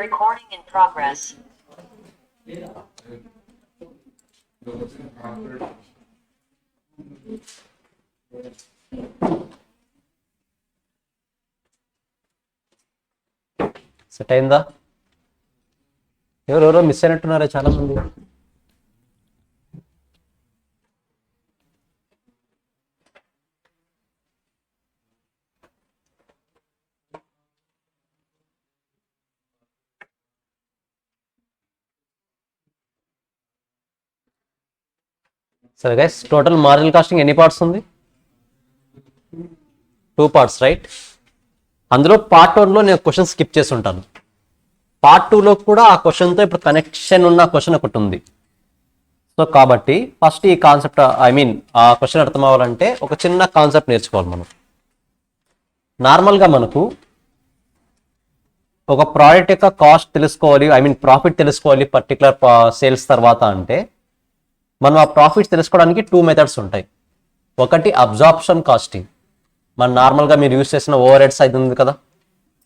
Recording in progress. Set అయిందా? ఎవరెవరో miss అయినట్టున్నారా చాలా మంది. సరే గైస్, టోటల్ మార్జినల్ కాస్టింగ్ ఎన్ని పార్ట్స్ ఉంది? 2 పార్ట్స్, రైట్? అందులో పార్ట్ 1లో నేను క్వశ్చన్ స్కిప్ చేసి ఉంటాను. పార్ట్ 2లో కూడా ఆ క్వశ్చన్తో ఇప్పుడు కనెక్షన్ ఉన్న క్వశ్చన్ ఒకటి ఉంది. సో కాబట్టి ఫస్ట్ ఈ కాన్సెప్ట్ ఆ క్వశ్చన్ అర్థం అవ్వాలంటే ఒక చిన్న కాన్సెప్ట్ నేర్చుకోవాలి మనం. నార్మల్గా మనకు ఒక ప్రోడక్ట్ యొక్క కాస్ట్ తెలుసుకోవాలి, ప్రాఫిట్ తెలుసుకోవాలి పర్టికులర్ సేల్స్ తర్వాత అంటే మనం ఆ ప్రాఫిట్స్ తెలుసుకోవడానికి 2 మెథడ్స్ ఉంటాయి. ఒకటి అబ్జార్ప్షన్ కాస్టింగ్, మన నార్మల్గా మీరు యూస్ చేసిన ఓవర్ హెడ్స్ అయితే ఉంది కదా,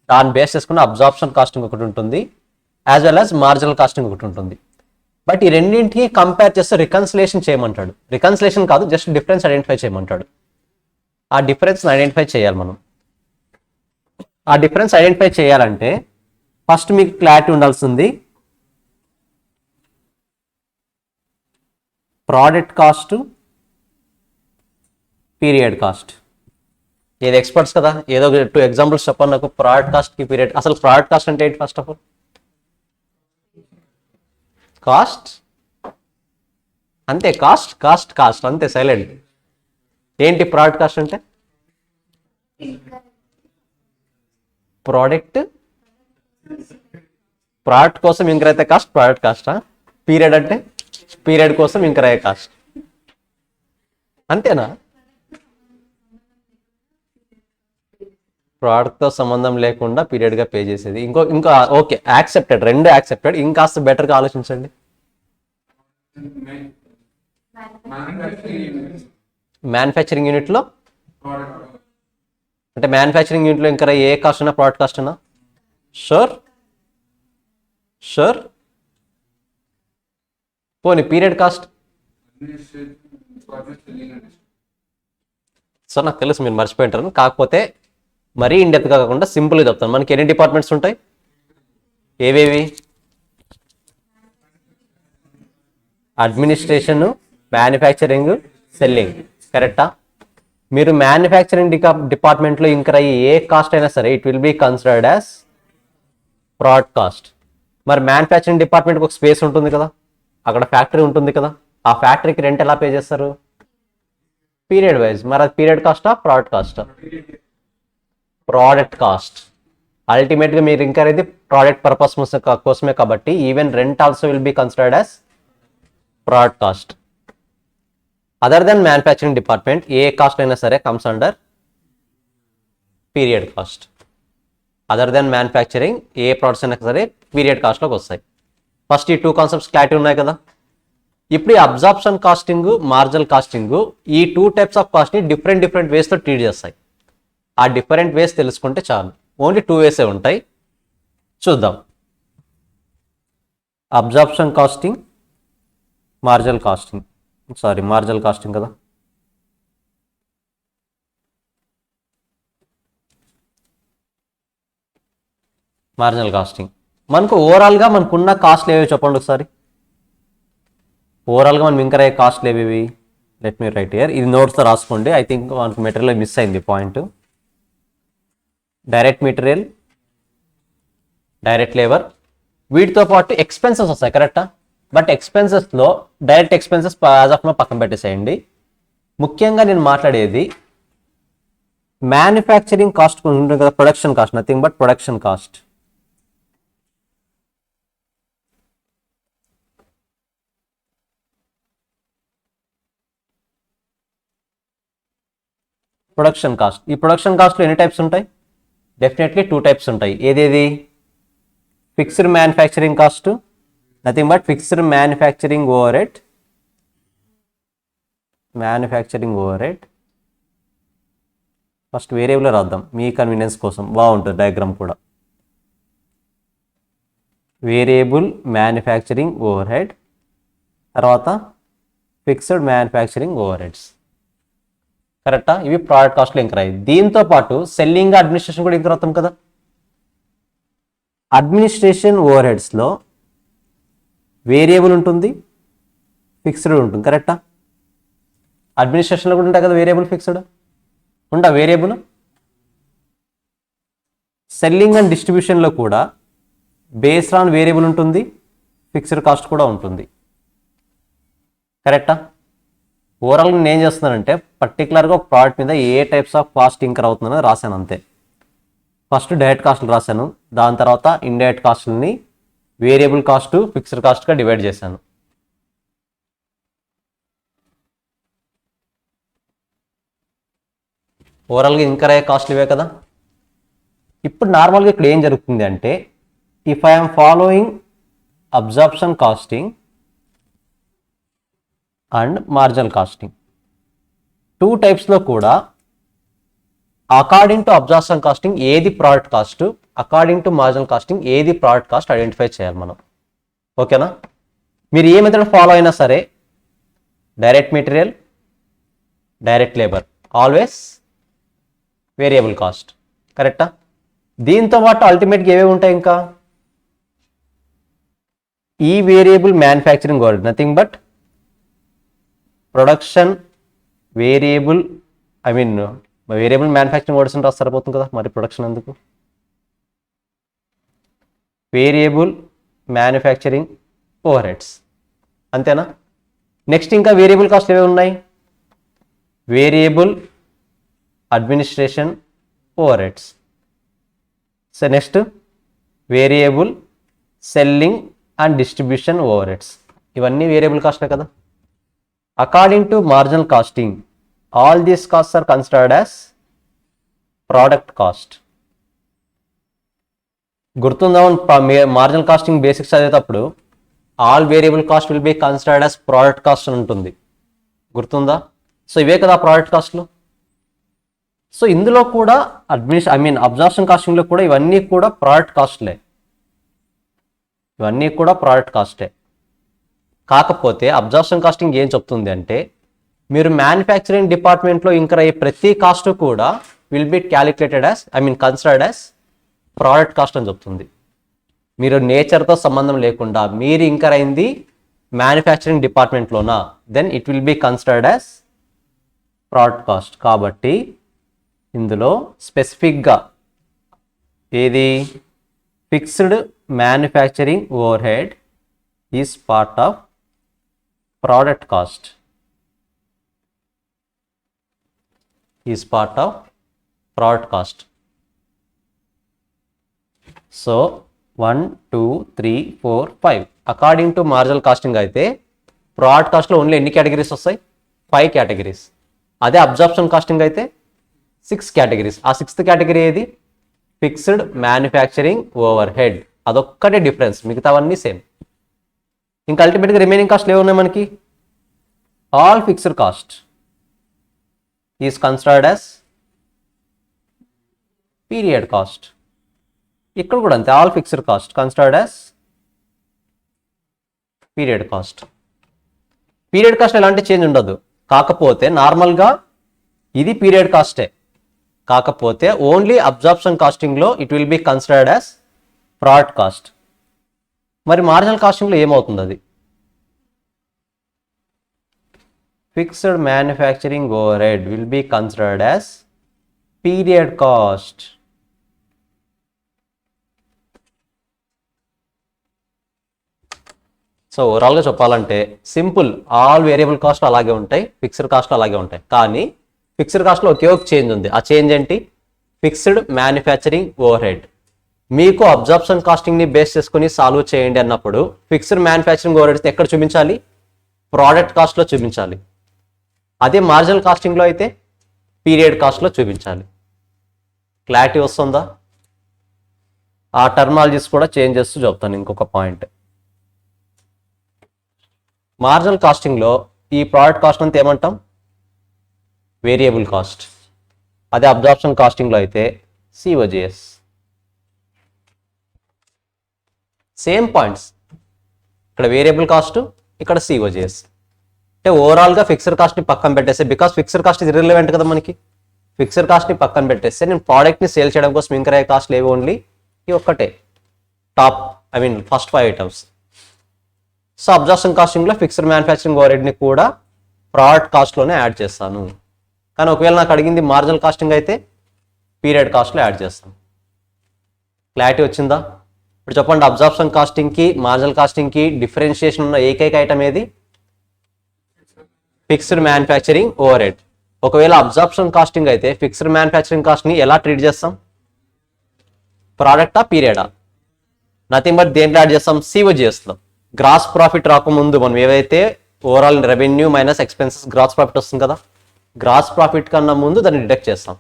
దాన్ని బేస్ చేసుకున్న అబ్జార్ప్షన్ కాస్టింగ్ ఒకటి ఉంటుంది, as well as marginal casting ఒకటి ఉంటుంది. బట్ ఈ రెండింటికి కంపేర్ చేస్తే రికన్సిలేషన్ చేయమంటాడు. రికన్సిలేషన్ కాదు, జస్ట్ డిఫరెన్స్ ఐడెంటిఫై చేయమంటాడు. ఆ డిఫరెన్స్ ఐడెంటిఫై చేయాలి మనం. ఆ డిఫరెన్స్ ఐడెంటిఫై చేయాలంటే ఫస్ట్ మీకు క్లారిటీ ఉండాల్సింది ప్రోడక్ట్ కాస్ట్, పీరియడ్ కాస్ట్. ఏది ఎక్స్పర్ట్స్ కదా, ఏదో 2 ఎగ్జాంపుల్స్ చెప్పండి నాకు. ప్రోడక్ట్ కాస్ట్ కి పీరియడ్, అసలు ప్రోడక్ట్ కాస్ట్ అంటే ఏంటి? ఫస్ట్ ఆఫ్ ఆల్ కాస్ట్ అంతే, కాస్ట్ కాస్ట్ కాస్ట్ అంతే, సైలెంట్. ఏంటి ప్రోడక్ట్ కాస్ట్ అంటే? ప్రోడక్ట్ కోసం ఇంకర్ అయితే కాస్ట్ ప్రోడక్ట్ కాస్టా? పీరియడ్ అంటే పీరియడ్ కోసం ఇంకర్ అయ్యే కాస్ట్, అంతేనా? ప్రోడక్ట్తో సంబంధం లేకుండా పీరియడ్గా పే చేసేది. ఇంకా ఓకే, యాక్సెప్టెడ్, రెండు యాక్సెప్టెడ్. ఇంకాస్త బెటర్గా ఆలోచించండి. మ్యానుఫ్యాక్చరింగ్ యూనిట్లో అంటే మ్యానుఫ్యాక్చరింగ్ యూనిట్లో ఇంకా ఏ కాస్ట్ ఉన్నా ప్రోడక్ట్ కాస్ట్ ఉన్నా? Sure sure. పోనీ పీరియడ్ కాస్ట్? సో నాకు తెలుసు మీరు మర్చిపోయింటారు, కాకపోతే మరీ ఇండెప్త్గా కాకుండా సింపుల్గా చెప్తాను. మనకి ఎన్ని డిపార్ట్మెంట్స్ ఉంటాయి? ఏవేవి? అడ్మినిస్ట్రేషన్, మ్యానుఫ్యాక్చరింగ్, సెల్లింగ్, కరెక్టా? మీరు మ్యానుఫ్యాక్చరింగ్ డిపార్ట్మెంట్లో ఇంకర్ అయ్యి ఏ కాస్ట్ అయినా సరే it will be considered as product cost. మరి మ్యానుఫ్యాక్చరింగ్ డిపార్ట్మెంట్కి ఒక స్పేస్ ఉంటుంది కదా, అక్కడ ఫ్యాక్టరీ ఉంటుంది కదా, ఆ ఫ్యాక్టరీకి రెంట్ ఎలా పే చేస్తారు? Period wise. మరి అది పీరియడ్ కాస్టా ప్రోడక్ట్ కాస్టా? Product cost. అల్టిమేట్గా మీరు ఇంకా అనేది ప్రోడక్ట్ పర్పస్ కోసమే కాబట్టి even rent also will be considered as product cost. Other than manufacturing department ఏ కాస్ట్ అయినా సరే comes under period cost. Other than manufacturing ఏ ప్రోడక్ట్స్ అయినా సరే పీరియడ్ కాస్ట్లోకి వస్తాయి. ఫస్ట్ ఈ 2 కాన్సెప్ట్స్ క్లారిటీ ఉన్నాయి కదా. ఇప్పుడు ఈ అబ్జార్ప్షన్ కాస్టింగ్, మార్జినల్ కాస్టింగ్, ఈ 2 టైప్స్ ఆఫ్ కాస్ట్ని డిఫరెంట్ వేస్తో ట్రీట్ చేస్తాయి. ఆ డిఫరెంట్ వేస్ తెలుసుకుంటే చాలు. ఓన్లీ 2 వేసే ఉంటాయి, చూద్దాం. Absorption costing, marginal costing. Marginal costing కదా. మార్జినల్ కాస్టింగ్ మనకు ఓవరాల్గా మనకున్న కాస్ట్లు ఏవి చెప్పండి ఒకసారి. ఓవరాల్గా మనం ఇంకర్ అయ్యే కాస్ట్లు ఏవి? Let me write here. ఇది నోట్స్తో రాసుకోండి. ఐ థింక్ మనకు మెటీరియల్ మిస్ అయింది point. Direct material, direct labour, వీటితో పాటు ఎక్స్పెన్సెస్ వస్తాయి, కరెక్టా? బట్ ఎక్స్పెన్సెస్లో direct expenses as of now పక్కన పెట్టేసేయండి. ముఖ్యంగా నేను మాట్లాడేది మ్యానుఫ్యాక్చరింగ్ కాస్ట్ ఉంటుంది కదా, production cost, nothing but production cost. Production cost. ఈ ప్రొడక్షన్ కాస్ట్లో ఎన్ని టైప్స్ ఉంటాయి? డెఫినెట్లీ 2 టైప్స్ ఉంటాయి. ఏదేది? Fixed manufacturing cost, nothing but fixed manufacturing over head, manufacturing over head. First variable రాద్దాం మీ కన్వీనియన్స్ కోసం, బాగుంటుంది డయాగ్రామ్ కూడా. వేరియబుల్ మ్యానుఫ్యాక్చరింగ్ ఓవర్ హెడ్, తర్వాత ఫిక్స్డ్ మ్యానుఫ్యాక్చరింగ్ ఓవర్ హెడ్స్. కరెక్టా? ఇవి ప్రోడక్ట్ కాస్ట్లో ఇంకర్ అయ్యి. దీంతో పాటు సెల్లింగ్ అడ్మినిస్ట్రేషన్ కూడా ఇంకర్ అవుతాం కదా. అడ్మినిస్ట్రేషన్ ఓవర్ హెడ్స్లో వేరియబుల్ ఉంటుంది, ఫిక్స్డ్ ఉంటుంది. కరెక్టా? అడ్మినిస్ట్రేషన్లో కూడా ఉంటాయి కదా వేరియబుల్, ఫిక్స్డ్ ఉంటా. వేరియబుల్ సెల్లింగ్ అండ్ డిస్ట్రిబ్యూషన్లో కూడా బేస్డ్ ఆన్ వేరియబుల్ ఉంటుంది, ఫిక్స్డ్ కాస్ట్ కూడా ఉంటుంది. కరెక్టా? ఓవరాల్గా నేను ఏం చేస్తున్నానంటే పర్టికులర్గా ఒక ప్రోడక్ట్ మీద ఏ టైప్స్ ఆఫ్ కాస్ట్ ఇంకర్ అవుతుందని రాశాను అంతే. ఫస్ట్ డైరెక్ట్ కాస్ట్లు రాశాను, దాని తర్వాత ఇండైరెక్ట్ కాస్ట్లని వేరియబుల్ కాస్ట్, ఫిక్స్డ్ కాస్ట్గా డివైడ్ చేశాను. ఓవరాల్గా ఇంకర్ అయ్యే కాస్ట్లు ఇవే కదా. ఇప్పుడు నార్మల్గా ఇక్కడ ఏం జరుగుతుంది అంటే, if I'm following absorption costing and marginal costing, two టైప్స్లో కూడా అకార్డింగ్ టు అబ్జార్ప్షన్ కాస్టింగ్ ఏది product cost, according to marginal costing ఏది ప్రోడక్ట్ కాస్ట్ ఐడెంటిఫై చేయాలి మనం. ఓకేనా? మీరు ఏ మెథడ్ ఫాలో అయినా సరే, direct material, direct labour, always variable cost. కరెక్టా? దీంతో పాటు అల్టిమేట్గా ఏవేవి ఉంటాయి ఇంకా, ఈ variable manufacturing overhead nothing but production variable, variable manufacturing overs రాస్తే సరిపోతుంది కదా, మరి ప్రొడక్షన్ ఎందుకు. వేరియబుల్ మ్యానుఫ్యాక్చరింగ్ ఓవర్ హెడ్స్, అంతేనా? నెక్స్ట్ ఇంకా వేరియబుల్ కాస్ట్ ఏవి ఉన్నాయి, variable administration over heads. So next variable selling and distribution over heads, ఇవన్నీ వేరియబుల్ కాస్ట్లే కదా. According to marginal casting all these costs are considered as product cost. గుర్తుందా, marginal casting basics చదివేటప్పుడు all variable cost will be considered as product cost అని ఉంటుంది. గుర్తుందా? So ఇవే కదా product కాస్ట్లు. So ఇందులో కూడా అబ్జార్ప్షన్ కాస్టింగ్లో కూడా ఇవన్నీ కూడా ప్రోడక్ట్ కాస్ట్లే, ఇవన్నీ కూడా ప్రోడక్ట్ కాస్టే. కాకపోతే అబ్జార్ప్షన్ కాస్టింగ్ ఏం చెప్తుంది అంటే, మీరు మ్యానుఫ్యాక్చరింగ్ డిపార్ట్మెంట్లో ఇంకర్ అయ్యే ప్రతి కాస్ట్ కూడా will be calculated as considered as product cost అని చెప్తుంది. మీరు నేచర్తో సంబంధం లేకుండా మీరు ఇంకర్ అయింది మ్యానుఫ్యాక్చరింగ్ డిపార్ట్మెంట్లోనా, then it will be considered as product cost. కాబట్టి ఇందులో స్పెసిఫిక్గా ఏది, fixed manufacturing overhead is part of product cost, is part of product cost. So 1 2 3 4 5 according to marginal costing అయితే product cost లో ఓన్లీ ఎన్ని categories వస్తాయి, 5 categories. అదే absorption costing అయితే 6 కేటగిరీస్. ఆ 6th కేటగిరీ ఏది, ఫిక్స్డ్ మ్యానుఫ్యాక్చరింగ్ ఓవర్ హెడ్. అదొక్కటే difference, మిగతావన్నీ సేమ్. ఇంకా అల్టిమేట్గా రిమైనింగ్ కాస్ట్లు ఏమున్నాయి మనకి, all fixed cost is considered as period cost. ఇక్కడ కూడా అంతే, all fixed cost considered as period cost. Period cost ఎలాంటి చేంజ్ ఉండదు, కాకపోతే నార్మల్గా ఇది పీరియడ్ కాస్టే, కాకపోతే ఓన్లీ అబ్జార్ప్షన్ కాస్టింగ్లో it will be considered as product cost. మరి మార్జినల్ కాస్టింగ్లో ఏమవుతుంది, అది fixed manufacturing overhead will be considered as period cost. So ఓవరాల్గా చెప్పాలంటే సింపుల్, ఆల్ వేరియబుల్ కాస్ట్ అలాగే ఉంటాయి, ఫిక్స్డ్ కాస్ట్ అలాగే ఉంటాయి. కానీ ఫిక్స్డ్ కాస్ట్లో ఒకే ఒక చేంజ్ ఉంది. ఆ చేంజ్ ఏంటి, ఫిక్స్డ్ మ్యానుఫ్యాక్చరింగ్ ఓవర్ హెడ్. మీకు అబ్జార్ప్షన్ కాస్టింగ్ని బేస్ చేసుకుని సాల్వ్ చేయండి అన్నప్పుడు ఫిక్స్డ్ మ్యానుఫ్యాక్చరింగ్ ఓవర్ హెడ్స్ ఎక్కడ చూపించాలి, ప్రోడక్ట్ కాస్ట్లో చూపించాలి. అదే మార్జినల్ కాస్టింగ్లో అయితే పీరియడ్ కాస్ట్లో చూపించాలి. క్లారిటీ వస్తుందా? ఆ టర్మాలజీస్ కూడా చేంజ్ చేస్తూ చెప్తాను. ఇంకొక పాయింట్, మార్జినల్ కాస్టింగ్లో ఈ ప్రోడక్ట్ కాస్ట్ అంతా ఏమంటాం, వేరియబుల్ కాస్ట్. అదే అబ్జార్ప్షన్ కాస్టింగ్లో అయితే సిఓజిఎస్. సేమ్ పాయింట్స్, ఇక్కడ వేరియబుల్ కాస్ట్, ఇక్కడ సిఓజిఎస్. అంటే ఓవరాల్గా ఫిక్స్డ్ కాస్ట్ని పక్కన పెట్టేస్తే, బికాస్ ఫిక్స్డ్ కాస్ట్ ఇది ఇర్రిలెవెంట్ కదా మనకి, ఫిక్స్డ్ కాస్ట్ని పక్కన పెట్టేస్తే నేను ప్రోడక్ట్ని సేల్ చేయడం కోసం ఇంకర్ అయ్యే కాస్ట్లు ఏవి ఓన్లీ ఈ ఒక్కటే, top first 5 items. So absorption కాస్టింగ్లో ఫిక్స్డ్ మ్యానుఫ్యాక్చరింగ్ ఓవర్హెడ్ని కూడా ప్రోడక్ట్ కాస్ట్లోనే యాడ్ చేస్తాను. కానీ ఒకవేళ నాకు అడిగింది మార్జినల్ కాస్టింగ్ అయితే పీరియడ్ కాస్ట్లో యాడ్ చేస్తాను. క్లారిటీ వచ్చిందా? ఇప్పుడు చెప్పండి, అబ్జార్ప్షన్ కాస్టింగ్కి మార్జినల్ కాస్టింగ్కి డిఫరెన్షియేషన్ ఉన్న ఏకైక ఐటమ్ ఏది? Fixed manufacturing overhead. ఒకవేళ అబ్జార్ప్షన్ కాస్టింగ్ అయితే ఫిక్స్డ్ మ్యానుఫ్యాక్చరింగ్ కాస్ట్ని ఎలా ట్రీట్ చేస్తాం? ప్రోడక్టా పీరియడా? నథింగ్ బట్ దేంట్లో యాడ్ చేస్తాం? సిఓజిఎస్లో. గ్రాస్ ప్రాఫిట్ రాకముందు మనం ఏవైతే overall revenue minus expenses gross profit వస్తుంది కదా, గ్రాస్ ప్రాఫిట్ కన్నా ముందు దాన్ని డిడక్ట్ చేస్తాం.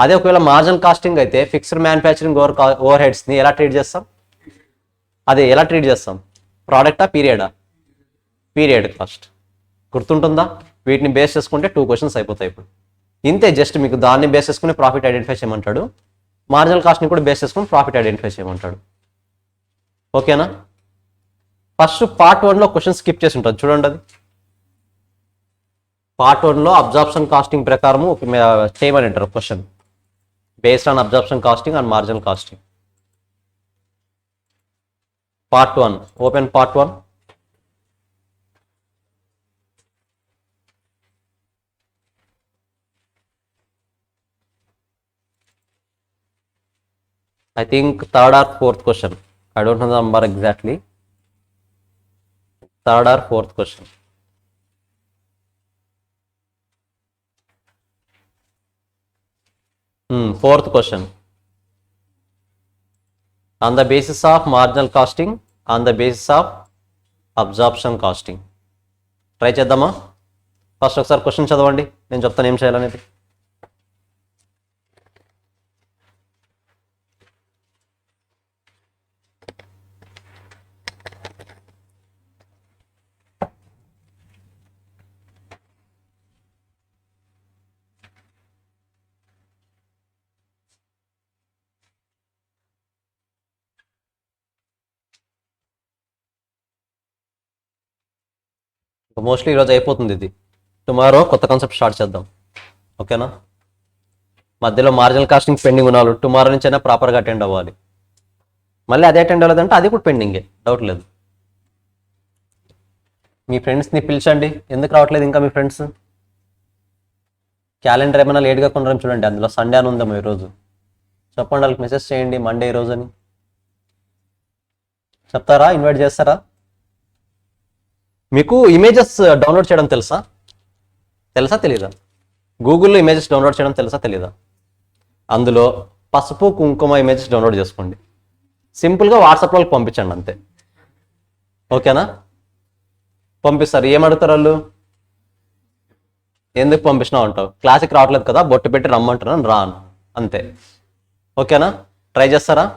అదే ఒకవేళ మార్జినల్ కాస్టింగ్ అయితే ఫిక్స్డ్ మ్యానుఫ్యాక్చరింగ్ ఓవర్ హెడ్స్ని ఎలా ట్రీట్ చేస్తాం? ఎలా ట్రీట్ చేస్తాం? ప్రోడక్టా పీరియడా? Period cost. గుర్తుంటుందా? వీటిని బేస్ చేసుకుంటే 2 క్వశ్చన్స్ అయిపోతాయి. ఇప్పుడు ఇంతే, జస్ట్ మీకు దాన్ని బేస్ చేసుకుని ప్రాఫిట్ ఐడెంటిఫై చేయమంటాడు, మార్జినల్ కాస్ట్ని కూడా బేస్ చేసుకుని ప్రాఫిట్ ఐడెంటిఫై చేయమంటాడు. ఓకేనా? ఫస్ట్ పార్ట్ 1లో క్వశ్చన్ స్కిప్ చేసి ఉంటుంది చూడండి. అది పార్ట్ 1లో అబ్జార్ప్షన్ కాస్టింగ్ ప్రకారం చేయమని అంటారు question, based on absorption costing and marginal costing. Part 1, open part 1. I think 3rd or 4th question. I don't know the number exactly. 3rd or 4th question. Fourth question. On the basis of marginal costing, on the basis of absorption costing. Try చేద్దామా? First ఒకసారి question చదవండి, నేను చెప్తాను ఏం చేయాలనేది. Mostly ఈరోజు అయిపోతుంది ఇది, టుమారో కొత్త కాన్సెప్ట్ స్టార్ట్ చేద్దాం. ఓకేనా? మధ్యలో మార్జినల్ కాస్టింగ్ పెండింగ్ ఉన్నాడు, టుమారో నుంచి అయినా ప్రాపర్గా అటెండ్ అవ్వాలి. మళ్ళీ అదే అటెండ్ అవ్వలేదంటే అది కూడా పెండింగే, డౌట్ లేదు. మీ ఫ్రెండ్స్ని పిలిచండి. ఎందుకు రావట్లేదు ఇంకా మీ ఫ్రెండ్స్? క్యాలెండర్ ఏమైనా లేట్గా కొనరని చూడండి, అందులో సండే అని ఉందేమో ఈరోజు. చెప్పండి, వాళ్ళకి మెసేజ్ చేయండి మండే ఈరోజు అని. చెప్తారా? ఇన్వైట్ చేస్తారా? మీకు ఇమేజెస్ డౌన్లోడ్ చేయడం తెలుసా తెలీదా? గూగుల్లో ఇమేజెస్ డౌన్లోడ్ చేయడం తెలుసా తెలీదా? అందులో పసుపు కుంకుమ ఇమేజెస్ డౌన్లోడ్ చేసుకోండి, సింపుల్గా వాట్సాప్ వాళ్ళకి పంపించండి అంతే. ఓకేనా? పంపిస్తారు. ఏమడుగుతారు వాళ్ళు? ఎందుకు పంపించినావు అంటావు, క్లాస్కి రావట్లేదు కదా, బొట్టు పెట్టి రమ్మంటున్నాను రాను, అంతే. ఓకేనా? ట్రై చేస్తారా?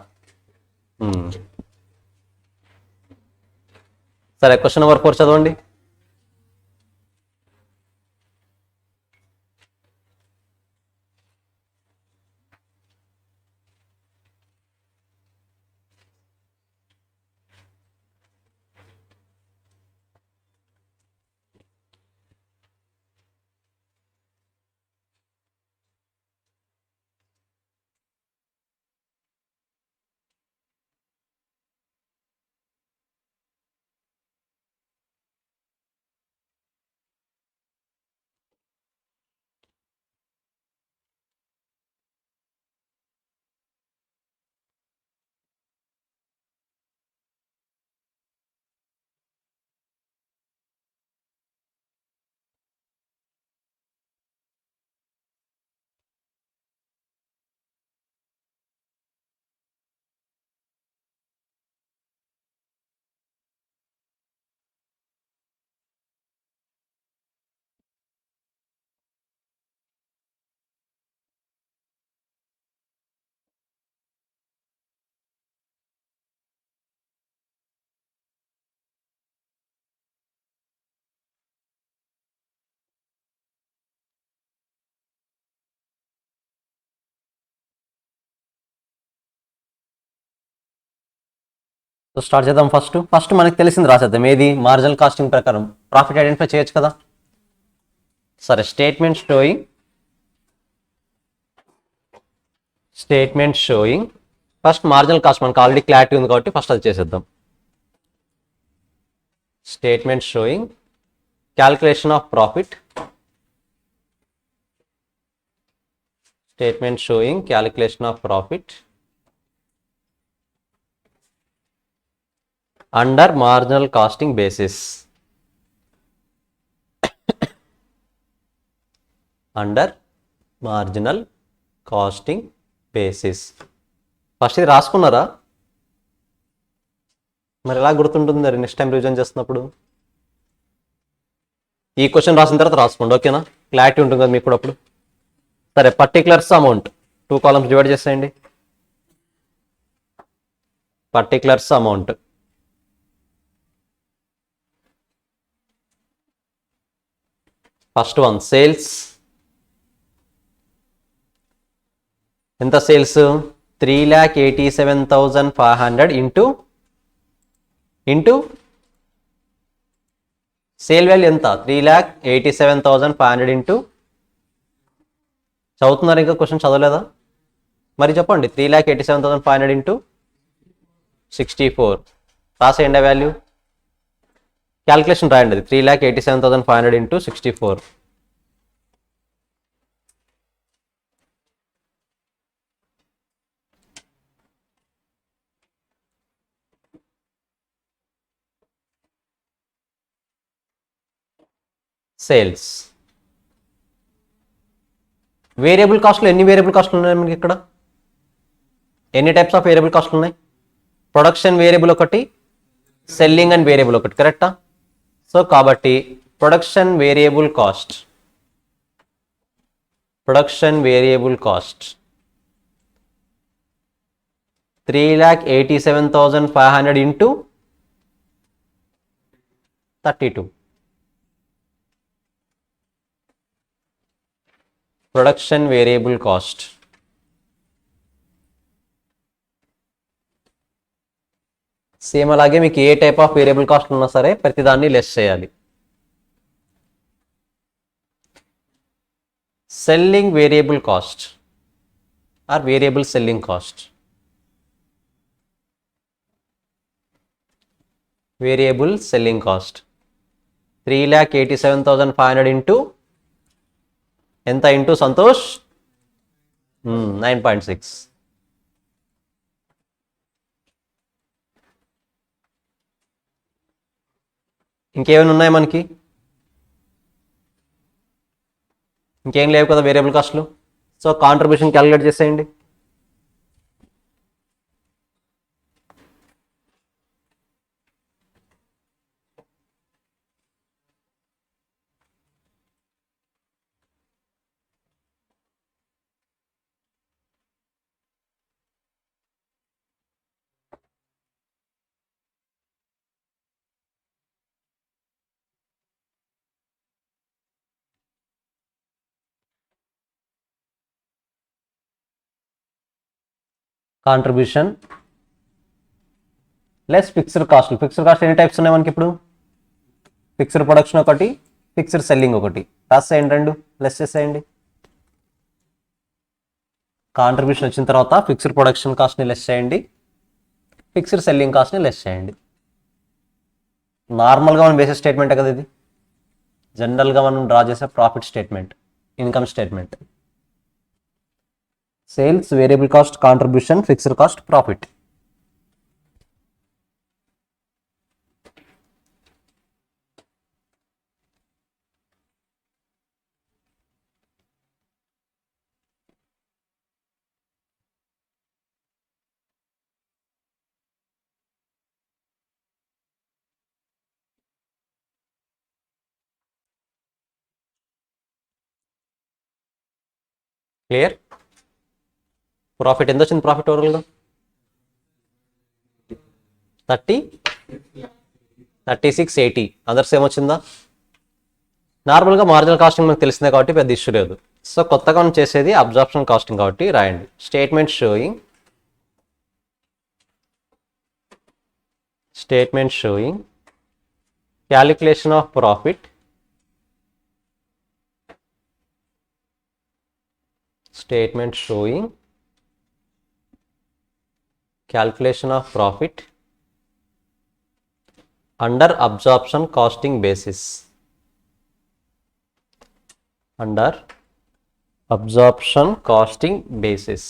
సరే, క్వశ్చన్ నెంబర్ 4 చదవండి. సో స్టార్ట్ చేద్దాం. ఫస్ట్ మనకి తెలిసింది రాసేద్దాం. ఏది? మార్జినల్ కాస్టింగ్ ప్రకారం ప్రాఫిట్ ఐడెంటిఫై చేయొచ్చు కదా. సరే, statement sowing first marginal cost మనకు ఆల్రెడీ క్లారిటీ ఉంది కాబట్టి ఫస్ట్ అది చేసేద్దాం. Statement sowing calculation of profit. Statement sowing calculation of profit under marginal costing basis. Under marginal costing basis. First ఇది రాసుకున్నారా? మరి ఎలా గుర్తుంటుంది నెక్స్ట్ టైం రివిజన్ చేస్తున్నప్పుడు? ఈ క్వశ్చన్ రాసిన తర్వాత రాసుకోండి, ఓకేనా? క్లారిటీ ఉంటుంది కదా మీకు కూడా అప్పుడు. సరే, పర్టికులర్స్ అమౌంట్ 2 కాలమ్స్ డివైడ్ చేసేయండి. Particulars amount first one sales. ఎంత సేల్స్? 3,87,500 ఇంటూ సేల్ వాల్యూ ఎంత? 3,87,500 ఇంటూ, చదువుతున్నారు ఇంకా? క్వశ్చన్ చదవలేదా? మరి చెప్పండి. 3,87,500 ఇంటూ 64 రాసేయండి వాల్యూ. క్యాల్కులేషన్ రాయండి. అది 3,87,500 ఇంటూ 64. సేల్స్. వేరియబుల్ కాస్ట్లో ఎన్ని వేరియబుల్ కాస్ట్లు ఉన్నాయి మనకి ఇక్కడ? ఎన్ని టైప్స్ ఆఫ్ వేరియబుల్ కాస్ట్లు ఉన్నాయి? ప్రొడక్షన్ వేరియబుల్ ఒకటి, సెల్లింగ్ అండ్ వేరియబుల్ ఒకటి, కరెక్టా? సో కాబట్టి production variable cost 3,87,500 into 32. Production variable cost. Same అలాగే మీకు ఏ టైప్ ఆఫ్ వేరియబుల్ కాస్ట్ ఉన్నా సరే ప్రతిదాన్ని లెస్ చేయాలి. Selling variable cost or variable selling cost. Variable selling cost 3,87,500 into ఎంత? ఇంటూ సంతోష్ 9.6. ఇంకేమైనా ఉన్నాయి మనకి? ఇంకేం లేవు కదా వేరియబుల్ కాస్ట్లు. సో కాంట్రిబ్యూషన్ క్యాలిక్యులేట్ చేసేయండి. Contribution less fixed cost. Fixed cost ఎన్ని టైప్స్ ఉన్నాయి మనకి ఇప్పుడు? ఫిక్స్డ్ ప్రొడక్షన్ ఒకటి, ఫిక్స్డ్ సెల్లింగ్ ఒకటి. రాసేయండి, 2 లెస్ చేసేయండి. కాంట్రిబ్యూషన్ వచ్చిన తర్వాత ఫిక్స్డ్ ప్రొడక్షన్ కాస్ట్ని లెస్ చేయండి, ఫిక్స్డ్ సెల్లింగ్ కాస్ట్ని లెస్ చేయండి. నార్మల్గా మనం బేసిక్ స్టేట్మెంటే కదా ఇది. జనరల్గా మనం డ్రా చేసే profit statement, income statement. Sales, variable cost, contribution, fixed cost, profit. Clear? Profit ఎంత వచ్చింది? ప్రాఫిట్ ఓవరాల్గా 3680. అదర్స్ ఏమొచ్చిందా? నార్మల్గా మార్జినల్ కాస్టింగ్ మనకు తెలిసిందే కాబట్టి పెద్ద ఇష్యూ లేదు. సో కొత్తగా మనం చేసేది అబ్జార్ప్షన్ కాస్టింగ్ కాబట్టి రాయండి. Statement sowing Statement showing calculation of profit, statement showing calculation of profit under absorption costing basis. Under absorption costing basis.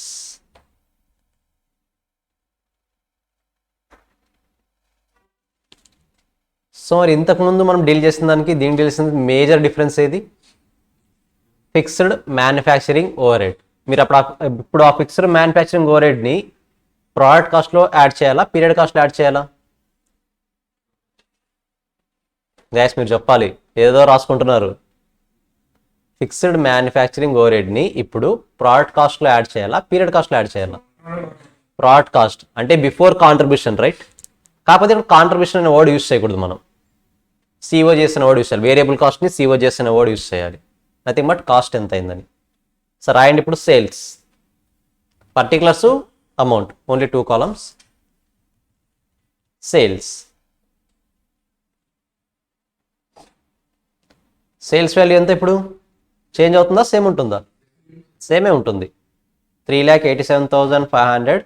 So మరి ఇంతకుముందు మనం డీల్ చేసిన దానికి దీనికి డీల్ చేసిన మేజర్ డిఫరెన్స్ ఏది? Fixed manufacturing over head. మీరు ఇప్పుడు ఆ ఫిక్స్డ్ మ్యానుఫ్యాక్చరింగ్ ఓవర్ హెడ్ని ప్రోడక్ట్ కాస్ట్లో యాడ్ చేయాలా, పీరియడ్ కాస్ట్లో యాడ్ చేయాలా? గ్యాస్ మీరు చెప్పాలి, ఏదో రాసుకుంటున్నారు. ఫిక్స్డ్ మ్యానుఫ్యాక్చరింగ్ ఓవర్ హెడ్ని ఇప్పుడు ప్రోడక్ట్ కాస్ట్లో యాడ్ చేయాలా, పీరియడ్ కాస్ట్లో యాడ్ చేయాలా? ప్రోడక్ట్ కాస్ట్ అంటే బిఫోర్ కాంట్రిబ్యూషన్, రైట్? కాకపోతే ఇక్కడ కాంట్రిబ్యూషన్ అనే వర్డ్ యూస్ చేయకూడదు, మనం సిఓ చేసిన వర్డ్ యూస్ చేయాలి. వేరియబుల్ కాస్ట్ని సిఓ చేసిన వర్డ్ యూస్ చేయాలి. నథింగ్ బట్ కాస్ట్ ఎంత అయిందని. సో రాయండి ఇప్పుడు sales, particulars, amount, only 2 columns. Sales, sales value ఎంత ఇప్పుడు? చేంజ్ అవుతుందా, సేమ్ ఉంటుందా? సేమే ఉంటుంది. 3,87,500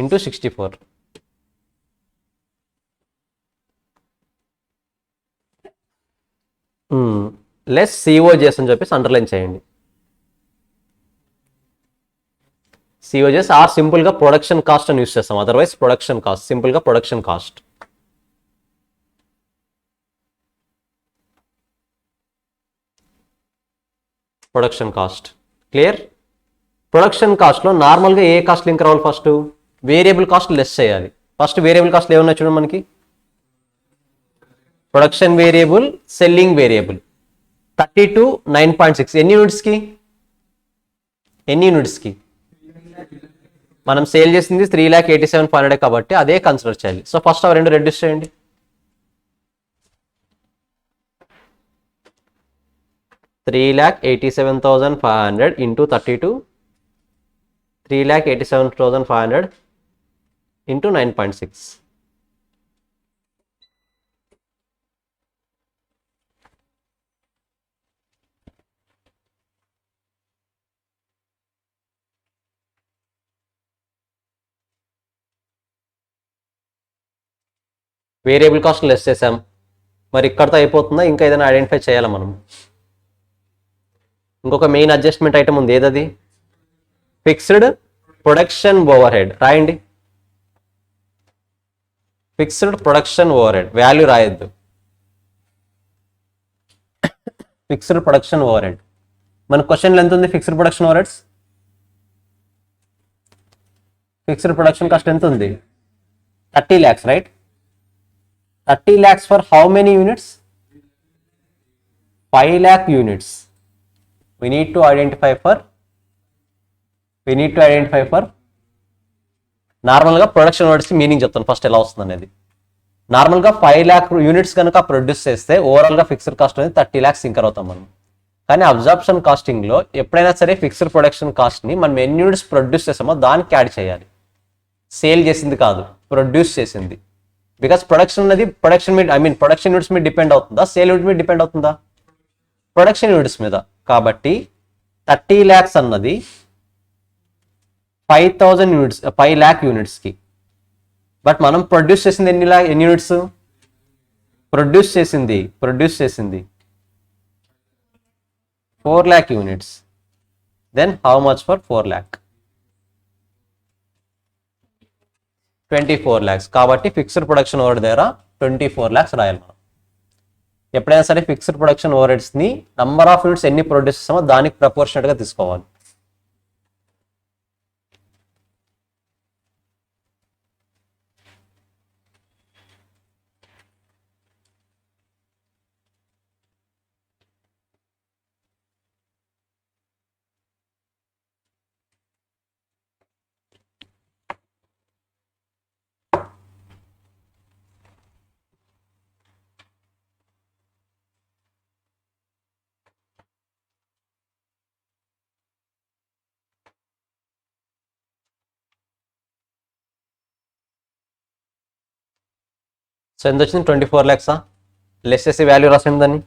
ఇంటూ 64. లెస్ సిఓ చేసి చెప్పేసి అండర్లైన్ చేయండి. సిఓ చేసి ఆ సింపుల్గా ప్రొడక్షన్ కాస్ట్ అని యూస్ చేస్తాం, అదర్వైజ్ ప్రొడక్షన్ కాస్ట్, సింపుల్గా production cost. Production cost clear? Production కాస్ట్లో నార్మల్గా ఏ కాస్ట్ లింక్ రావాలి? ఫస్ట్ వేరియబుల్ కాస్ట్ లెస్ చేయాలి. ఫస్ట్ వేరియబుల్ కాస్ట్లు ఏమన్నా చూడండి మనకి. Production variable, selling variable. 32 9.6 ఎన్ని యూనిట్స్కి? మనం సేల్ చేసింది 3,87,500 కాబట్టి అదే కన్సిడర్ చేయాలి. సో ఫస్ట్ అవి రెండు రెడ్యూస్ చేయండి. 3,87,500 into 32, 3,87,500 into 9.6. Variable cost less చేసాం, మరి ఇక్కడతో అయిపోతుందా? ఇంకా ఏదైనా ఐడెంటిఫై చేయాలా మనం? ఇంకొక మెయిన్ అడ్జస్ట్మెంట్ ఐటమ్ ఉంది, ఏదది? Fixed production overhead. రాయండి, fixed production overhead. Value రాయొద్దు, ఫిక్స్డ్ ప్రొడక్షన్ ఓవర్ హెడ్. మన క్వశ్చన్లో ఎంత ఉంది? Fixed production overheads, fixed production cost ఎంత ఉంది? 30 lakhs, right? 30 lakhs for how many units? 5 lakh units. We need to identify for నార్మల్గా production వర్డ్స్కి meaning చెప్తాను first ఎలా వస్తుంది అనేది. నార్మల్గా 5 lakh యూనిట్స్ కనుక ప్రొడ్యూస్ చేస్తే ఓవరాల్గా ఫిక్స్డ్ కాస్ట్ అనేది 30 lakhs ఇంకర్ అవుతాం మనం. కానీ అబ్జార్ప్షన్ కాస్టింగ్లో ఎప్పుడైనా సరే ఫిక్స్డ్ ప్రొడక్షన్ కాస్ట్ని మనం ఎన్ని యూనిట్స్ ప్రొడ్యూస్ చేసామో దానికి యాడ్ చేయాలి. సేల్ చేసింది కాదు, ప్రొడ్యూస్ చేసింది. బికాస్ ప్రొడక్షన్ అనేది ప్రొడక్షన్ యూనిట్స్ మీద డిపెండ్ అవుతుందా, సేల్ యూనిట్ మీద డిపెండ్ అవుతుందా? ప్రొడక్షన్ యూనిట్స్ మీద. కాబట్టి 30 lakhs అన్నది 5,000 యూనిట్స్, 5 lakh యూనిట్స్కి. బట్ మనం ప్రొడ్యూస్ చేసింది ఎన్ని యూనిట్స్? ప్రొడ్యూస్ చేసింది 4 lakh units. Then how much for 4 lakh? 24 lakhs. కాబట్టి ఫిక్స్డ్ ప్రొడక్షన్ ఓవర్ దగ్గర 24 lakhs రాయాలి మనం. ఎప్పుడైనా సరే ఫిక్స్డ్ ప్రొడక్షన్ ఓవర్ హెడ్స్ని నంబర్ ఆఫ్ యూనిట్స్ ఎన్ని ప్రొడ్యూస్ చేస్తామో దానికి ప్రపోర్షనట్గా తీసుకోవాలి. సో ఎంత వచ్చింది 24 lakhs. లెస్ చేసి వాల్యూ రాసింది దాన్ని.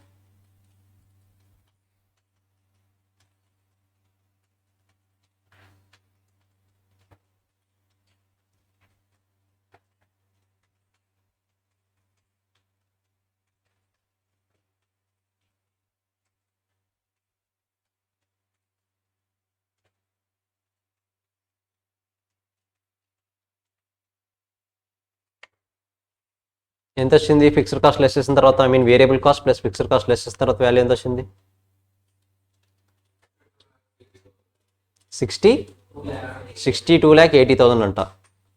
ఎంత వచ్చింది ఫిక్స్డ్ కాస్ట్ లెస్ చేసిన తర్వాత, I mean variable cost plus fixed cost less చేసిన తర్వాత వాల్యూ ఎంత వచ్చింది? 62,80,000 అంట.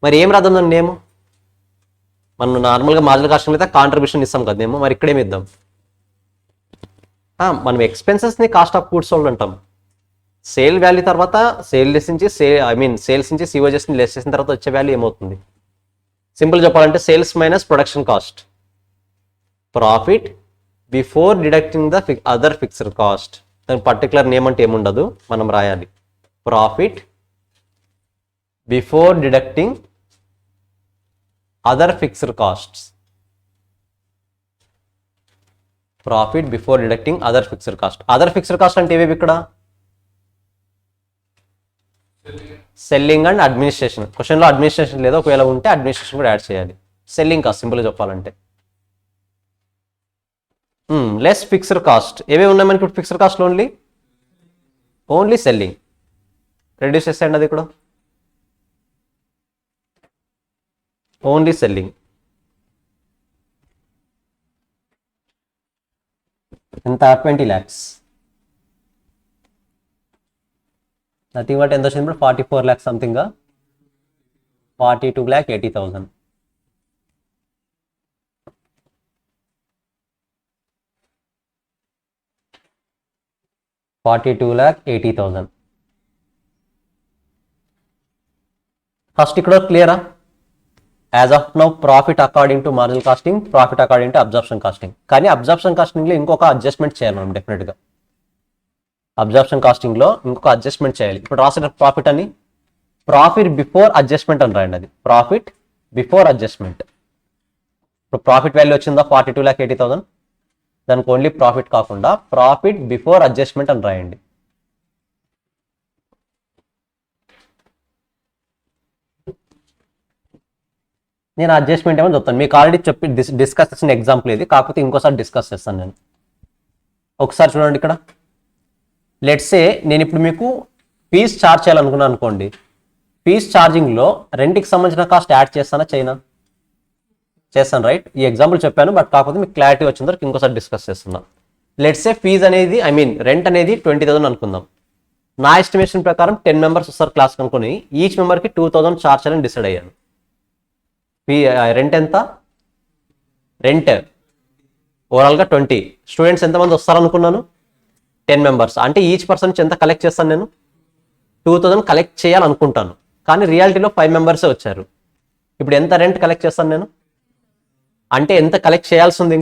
మరి ఏం రాద్దాం దాన్ని నేము? మనం నార్మల్గా మార్జినల్ కాస్ట్ అయితే కాంట్రిబ్యూషన్ ఇస్తాం కదా నేమో, మరి ఇక్కడేమి ఇద్దాం? మనం ఎక్స్పెన్సెస్ని కాస్ట్ ఆఫ్ గూడ్స్ సోల్డ్ అంటాం. సేల్ వాల్యూ తర్వాత సేల్స్ నుంచి సేల్స్ నుంచి సిఓజెస్ని లెస్ చేసిన తర్వాత వచ్చే వాల్యూ ఏమవుతుంది? సింపుల్ చెప్పాలంటే sales minus production cost, profit before deducting the other fixed cost. దాని పర్టికులర్ నేమ్ అంటే ఏముండదు, మనం రాయాలి profit before deducting other fixed costs. Profit before deducting other fixed cost. Other fixed cost అంటే ఏవేవి ఇక్కడ? Selling and administration. క్వశ్చన్లో administration లేదా, ఒకవేళ ఉంటే అడ్మినిస్ట్రేషన్ కూడా యాడ్ చేయాలి. సెల్లింగ్ కాస్ట్ సింపుల్గా చెప్పాలంటే. లెస్ ఫిక్స్డ్ కాస్ట్ ఏవే ఉన్నాయి మనకి ఇప్పుడు ఫిక్స్డ్ కాస్ట్లో? Only selling. రెడ్యూస్ చేసేయండి అది కూడా, ఓన్లీ సెల్లింగ్. ఎంత? 20 lakhs. నథింగ్ బట్ ఎంత వచ్చింది ఇప్పుడు? 44 lakhs సంథింగ్. 42,80,000. $42,80,000. ఫస్ట్ ఇక్కడ క్లియరా? As of now profit according to marginal costing, profit according to absorption costing. కానీ అబ్జార్ప్షన్ కాస్టింగ్లో ఇంకొక అడ్జస్ట్మెంట్ చేయాలి మనం డెఫినెట్గా. అబ్జార్ప్షన్ కాస్టింగ్లో ఇంకొక అడ్జస్ట్మెంట్ చేయాలి. ఇప్పుడు రాసిన ప్రాఫిట్ అని ప్రాఫిట్ బిఫోర్ అడ్జస్ట్మెంట్ అని రాయండి. అది ప్రాఫిట్ బిఫోర్ అడ్జస్ట్మెంట్. ఇప్పుడు ప్రాఫిట్ వాల్యూ వచ్చిందా 42,80,000. దానికి ఓన్లీ ప్రాఫిట్ కాకుండా ప్రాఫిట్ బిఫోర్ అడ్జస్ట్మెంట్ అని రాయండి. నేను అడ్జస్ట్మెంట్ ఏమో చెప్తాను, మీకు ఆల్రెడీ చెప్పి డిస్కస్ చేసిన ఎగ్జాంపుల్ ఇది, కాకపోతే ఇంకోసారి డిస్కస్ చేస్తాను నేను. ఒకసారి చూడండి ఇక్కడ. లెట్సే నేను ఇప్పుడు మీకు ఫీజ్ ఛార్జ్ చేయాలనుకున్నాను అనుకోండి. ఫీజ్ ఛార్జింగ్లో రెంట్కి సంబంధించిన కాస్ట్ యాడ్ చేస్తానా చేయనా? చేస్తాను, రైట్? ఈ ఎగ్జాంపుల్ చెప్పాను, బట్ కాకపోతే మీకు క్లారిటీ వచ్చిన తర్వాత ఇంకోసారి డిస్కస్ చేస్తున్నా. లెట్సే ఫీజ్ అనేది రెంట్ అనేది 20,000 అనుకుందాం. నా ఎస్టిమేషన్ ప్రకారం 10 members వస్తారు క్లాస్ అనుకుని, ఈచ్ మెంబర్కి 2,000 ఛార్జ్ చేయాలని డిసైడ్ అయ్యాను. రెంట్ ఎంత? రెంట్ ఓవరాల్గా 20. స్టూడెంట్స్ ఎంతమంది వస్తారనుకున్నాను? 10 members. అంటే ఈచ్ పర్సన్ నుంచి ఎంత కలెక్ట్ చేస్తాను నేను? 2,000 కలెక్ట్ చేయాలనుకుంటాను. కానీ రియాలిటీలో 5 members వచ్చారు. ఇప్పుడు ఎంత రెంట్ కలెక్ట్ చేస్తాను నేను? అంటే ఎంత కలెక్ట్ చేయాల్సి ఉంది?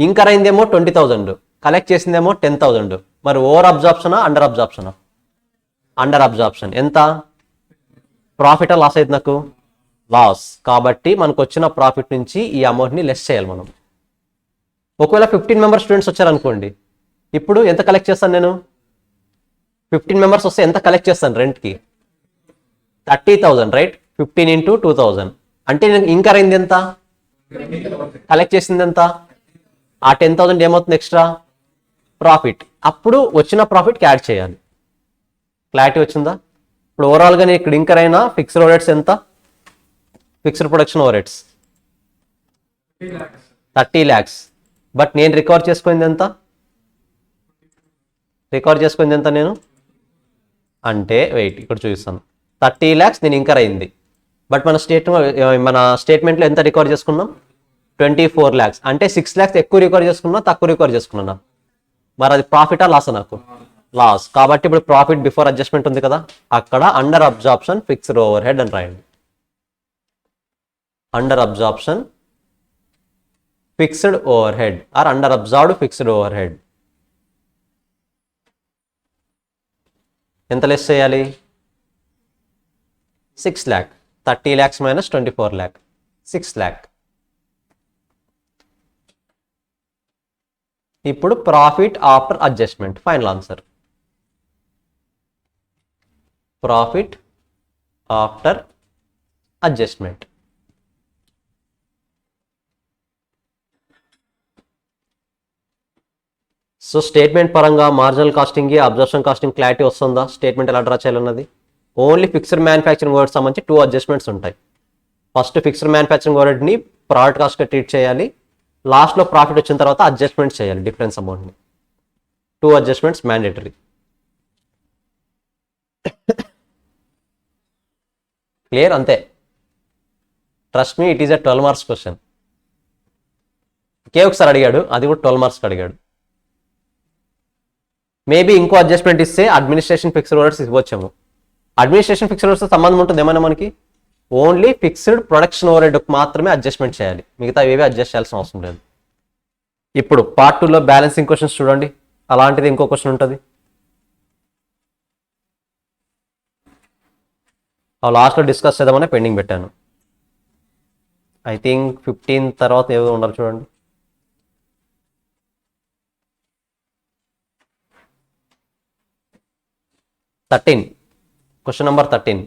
ఇంకా అయిందేమో 20,000, కలెక్ట్ చేసిందేమో 10,000. మరి ఓవర్ అబ్జార్ప్షనా అండర్ అబ్జార్ప్షనా? Under absorption. ఎంత? ప్రాఫిటా లాస్ అయితే నాకు? లాస్. కాబట్టి మనకు వచ్చిన ప్రాఫిట్ నుంచి ఈ అమౌంట్ని లెస్ చేయాలి మనం. ఒకవేళ 15 members స్టూడెంట్స్ వచ్చారనుకోండి, ఇప్పుడు ఎంత కలెక్ట్ చేస్తాను నేను? 15 members వస్తే ఎంత కలెక్ట్ చేస్తాను రెంట్కి? 30,000, రైట్? 15 into 2,000 అంటే ఇంకా అయింది ఎంత? కలెక్ట్ చేసింది ఎంత? ఆ 10,000 ఏమవుతుంది ఎక్స్ట్రా? ప్రాఫిట్. అప్పుడు వచ్చిన ప్రాఫిట్కి యాడ్ చేయాలి. క్లారిటీ వచ్చిందా? ఇప్పుడు ఓవరాల్గా నేను ఇక్కడ ఇంకర్ అయినా ఫిక్స్డ్ ఓవర్హెడ్స్ ఎంత? Fixed production overheads 30 lakhs. But నేను రికవర్ చేసుకుంది ఎంత? నేను అంటే వెయిట్ ఇక్కడ చూపిస్తాను. 30 lakhs నేను ఇంకర్ అయింది. బట్ మన స్టేట్మెంట్లో ఎంత రికవర్ చేసుకున్నాం? 24 lakhs. అంటే 6 lakhs ఎక్కువ రికవర్ చేసుకున్నా తక్కువ రికవర్ చేసుకున్నా? మరి అది ప్రాఫిటా లాసా నాకు? లాస్. కాబట్టి ఇప్పుడు ప్రాఫిట్ బిఫోర్ అడ్జస్ట్మెంట్ ఉంది కదా, అక్కడ under absorption fixed overhead అని రాయండి. Under absorption fixed overhead or under absorbed fixed overhead. ఎంత లెస్ చేయాలి? 6 lakh. 30 lakhs minus 24 lakh, 6 lakh. ఇప్పుడు profit after adjustment final answer. Profit after adjustment. So statement పరంగా marginal costing, absorption costing clarity వస్తుందా? Statement ఎలా draw చేయాలన్నది. Only fixed manufacturing overhead సంబంధించి 2 adjustments ఉంటాయి. First fixed manufacturing ఓవర్హెడ్ని product కాస్ట్గా treat చేయాలి. లాస్ట్లో ప్రాఫిట్ వచ్చిన తర్వాత అడ్జస్ట్మెంట్ చేయాలి డిఫరెన్స్ అమౌంట్ని. 2 అడ్జస్ట్మెంట్స్ మ్యాండేటరీ. క్లియర్? అంతే. Trust me, it is a 12 marks question. ఒకసారి అడిగాడు, అది కూడా 12 మార్క్స్కి అడిగాడు. మేబీ ఇంకో అడ్జస్ట్మెంట్ ఇస్తే అడ్మినిస్ట్రేషన్ ఫిక్స్డ్ ఓవర్హెడ్స్ ఇవ్వచ్చేమో. అడ్మినిస్ట్రేషన్ ఫిక్స్డ్ ఓవర్హెడ్స్ సంబంధం ఉంటుంది ఏమైనా మనకి? ఓన్లీ ఫిక్స్డ్ ప్రొడక్షన్ ఓవర్హెడ్ మాత్రమే అడ్జస్ట్మెంట్ చేయాలి, మిగతా ఏవి అడ్జస్ట్ చేయాల్సిన అవసరం లేదు. ఇప్పుడు పార్ట్ 2లో బ్యాలెన్సింగ్ క్వశ్చన్స్ చూడండి. అలాంటిది ఇంకో క్వశ్చన్ ఉంటుంది. లాస్ట్లో డిస్కస్ చేద్దామని పెండింగ్ పెట్టాను. ఐ థింక్ 15 తర్వాత ఏదో ఉండాలి చూడండి. Question number 13.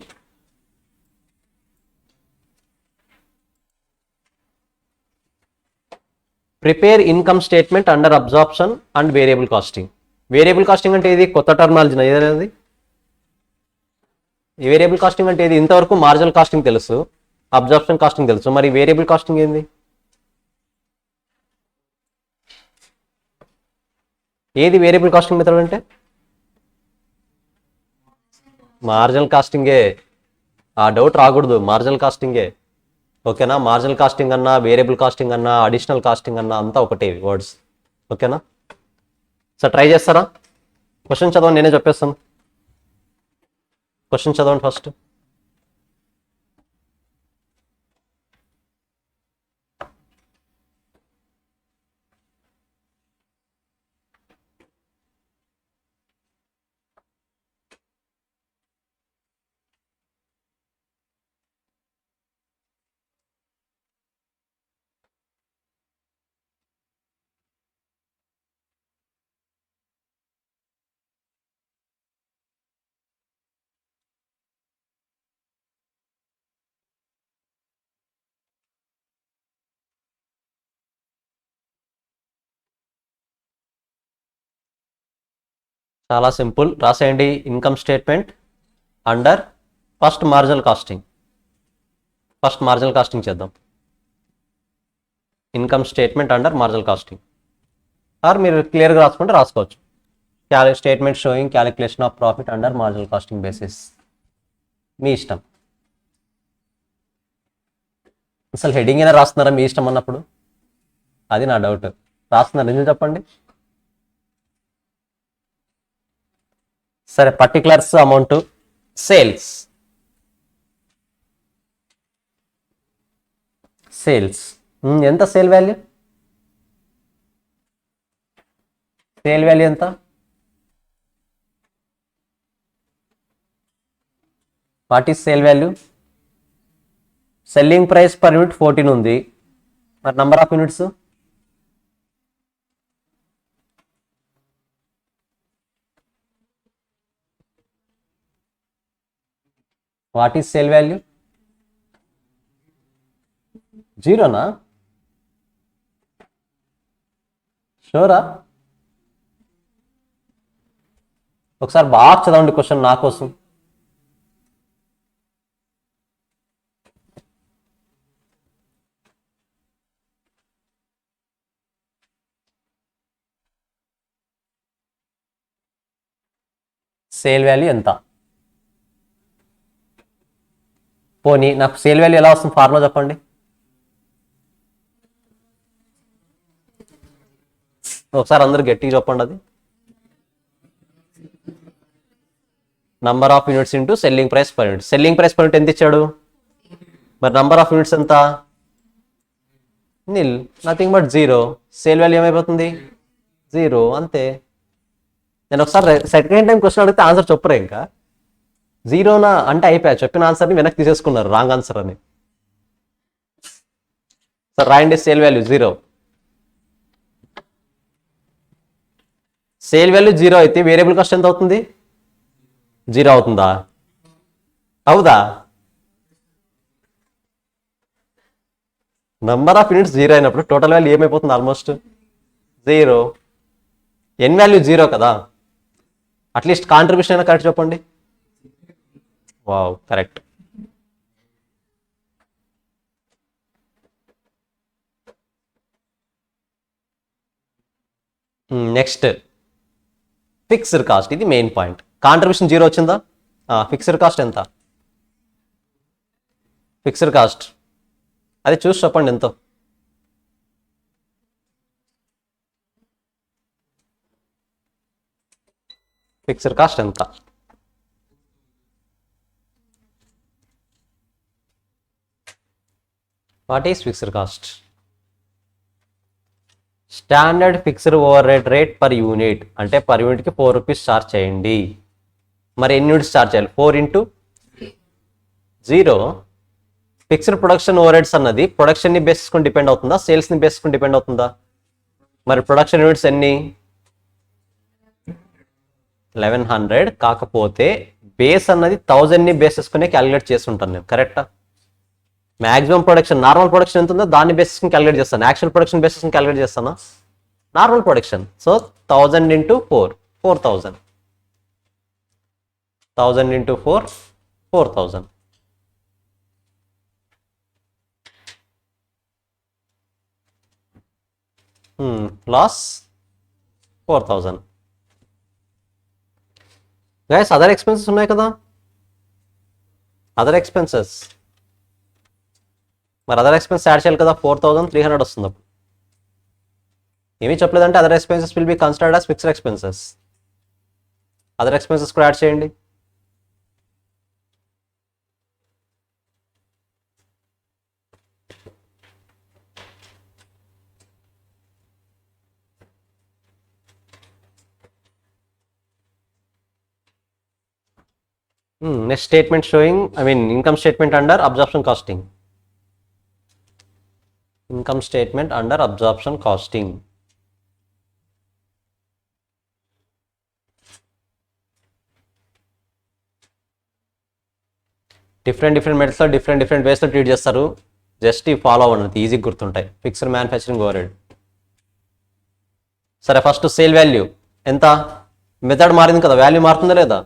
Prepare income statement under absorption and variable costing. Variable costing అంటే ఇది కొత్త టర్మినాలజీ ఏదనేది? వేరియబుల్ కాస్టింగ్ అంటే ఇది ఇంతవరకు మార్జినల్ కాస్టింగ్ తెలుసు, అబ్జార్ప్షన్ కాస్టింగ్ తెలుసు, మరి వేరియబుల్ కాస్టింగ్ ఏంది? ఏది వేరియబుల్ కాస్టింగ్ మెథడ్ అంటే? మార్జినల్ కాస్టింగే. ఆ డౌట్ రాకూడదు, మార్జినల్ కాస్టింగే. ఓకేనా? మార్జినల్ కాస్టింగ్ అన్నా, వేరియబుల్ కాస్టింగ్ అన్నా, అడిషనల్ కాస్టింగ్ అన్నా అంతా ఒకటే వర్డ్స్. ఓకేనా? సో ట్రై చేస్తారా? క్వశ్చన్ చదవండి, నేనే చెప్పేస్తాను. క్వశ్చన్ చదవండి ఫస్ట్. చాలా సింపుల్, రాసేయండి. Income statement under first marginal costing. First marginal costing చేద్దాం. Income statement under marginal costing. Or మీరు క్లియర్గా రాసుకుంటే రాసుకోవచ్చు. Statement showing calculation of profit under marginal costing basis. మీ ఇష్టం. అసలు హెడింగ్ అయినా రాస్తున్నారా మీ ఇష్టం అన్నప్పుడు? అది నా డౌట్. రాస్తున్నారు ఎందుకు చెప్పండి. సరే, పర్టికులర్స్ అమౌంట్ సేల్స్. ఎంత సేల్ వాల్యూ? సేల్ వాల్యూ ఎంత? What is sale value? Selling price per unit 14 ఉంది, మరి number of units? What is sale value? 0నా? షూరా? ఒకసారి బాగా చదవండి క్వశ్చన్ నా కోసం. సేల్ వాల్యూ ఎంత? పోనీ నాకు సేల్ వాల్యూ ఎలా వస్తుంది ఫార్ములా చెప్పండి. ఒకసారి అందరూ గట్టిగా చెప్పండి. అది number of units into selling price per unit. Selling price per unit ఎంత ఇచ్చాడు? మరి నంబర్ ఆఫ్ యూనిట్స్ ఎంత? నిల్, నథింగ్ బట్ 0. సేల్ వాల్యూ ఏమైపోతుంది? 0, అంతే. నేను ఒకసారి సెకండ్ టైం క్వశ్చన్ అడిగితే ఆన్సర్ చెప్పరే. ఇంకా 0నా అంటే అయిపోయా, చెప్పిన ఆన్సర్ని వెనక్కి తీసేసుకున్నారు, రాంగ్ ఆన్సర్ అని. సార్ రాయండి సేల్ వాల్యూ 0. సేల్ వాల్యూ 0 అయితే వేరియబుల్ కాస్ట్ ఎంత అవుతుంది? 0 అవుతుందా? అవుదా? నంబర్ ఆఫ్ యూనిట్స్ 0 అయినప్పుడు టోటల్ వాల్యూ ఏమైపోతుంది? ఆల్మోస్ట్ 0. ఎన్ వాల్యూ 0 కదా, అట్లీస్ట్ కాంట్రిబ్యూషన్ అయినా కరెక్ట్ చెప్పండి. Wow, correct. Next fixed cost. ఇది మెయిన్ పాయింట్. కాంట్రిబ్యూషన్ 0 వచ్చిందా? ఫిక్స్డ్ కాస్ట్ ఎంత? ఫిక్స్డ్ కాస్ట్ అది చూసి చెప్పండి ఎంతో. ఫిక్స్డ్ కాస్ట్ ఎంత? What is fixed cost? Standard fixed over head rate per unit. అంటే పర్ యూనిట్కి 4 రూపీస్ ఛార్జ్ చేయండి. మరి ఎన్ని యూనిట్స్ ఛార్జ్ చేయాలి? 4 into 0. Fixed production over heads అన్నది ప్రొడక్షన్ని బేసిస్కొని డిపెండ్ అవుతుందా, సేల్స్ని బేసిస్కొని డిపెండ్ అవుతుందా? మరి ప్రొడక్షన్ యూనిట్స్ ఎన్ని? 1100. కాకపోతే బేస్ అన్నది 1000ని బేసిస్కొని క్యాలిక్యులేట్ చేస్తుంటాను నేను, కరెక్టా? మాక్సిమం ప్రొడక్షన్, నార్మల్ ప్రొడక్షన్ ఎంత ఉందో దాన్ని బేసిస్ని క్యాలిక్యులేట్ చేస్తాను. యాక్చువల్ ప్రొడక్షన్ బేసిస్ని క్యాలిక్యులేట్ చేస్తానా? Normal production. So 1000 into 4, 4000. 1000 into 4, 4000. Loss 4000. Guys other expenses ఉన్నాయి కదా, అదర్ ఎక్స్పెన్సెస్. మరి అదర్ ఎక్స్పెన్స్ యాడ్ చేయాలి కదా, 4300 వస్తుంది. అప్పుడు ఏమీ చెప్పలేదంటే other expenses will be considered as fixed expenses. Other expenses కూడా యాడ్ చేయండి. Next statement showing, income statement under absorption costing. Income statement under absorption costing. Different మెథడ్స్లో different వేస్లో treat చేస్తారు. జస్ట్ ఈ ఫాలో అవ్వండి, ఈజీగా గుర్తుంటాయి. Fixed manufacturing over head. సరే, first sale value ఎంత? Method మారింది కదా, వాల్యూ మారుతుందా లేదా?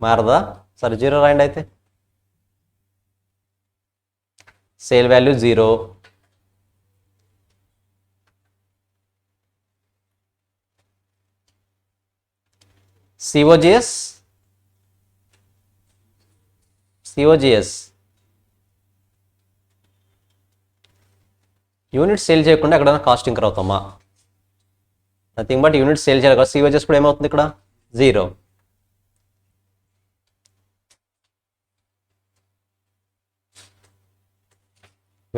మారదా? సరే 0 రాయండి అయితే. Sale value 0. COGS unit sale చేయకుండా ఎక్కడైనా కాస్ట్ ఇంకర్ అవుతామా? నథింగ్ బట్ యూనిట్ సేల్ చేయాలి కదా. సిఓజిఎస్ కూడా ఏమవుతుంది ఇక్కడ? 0.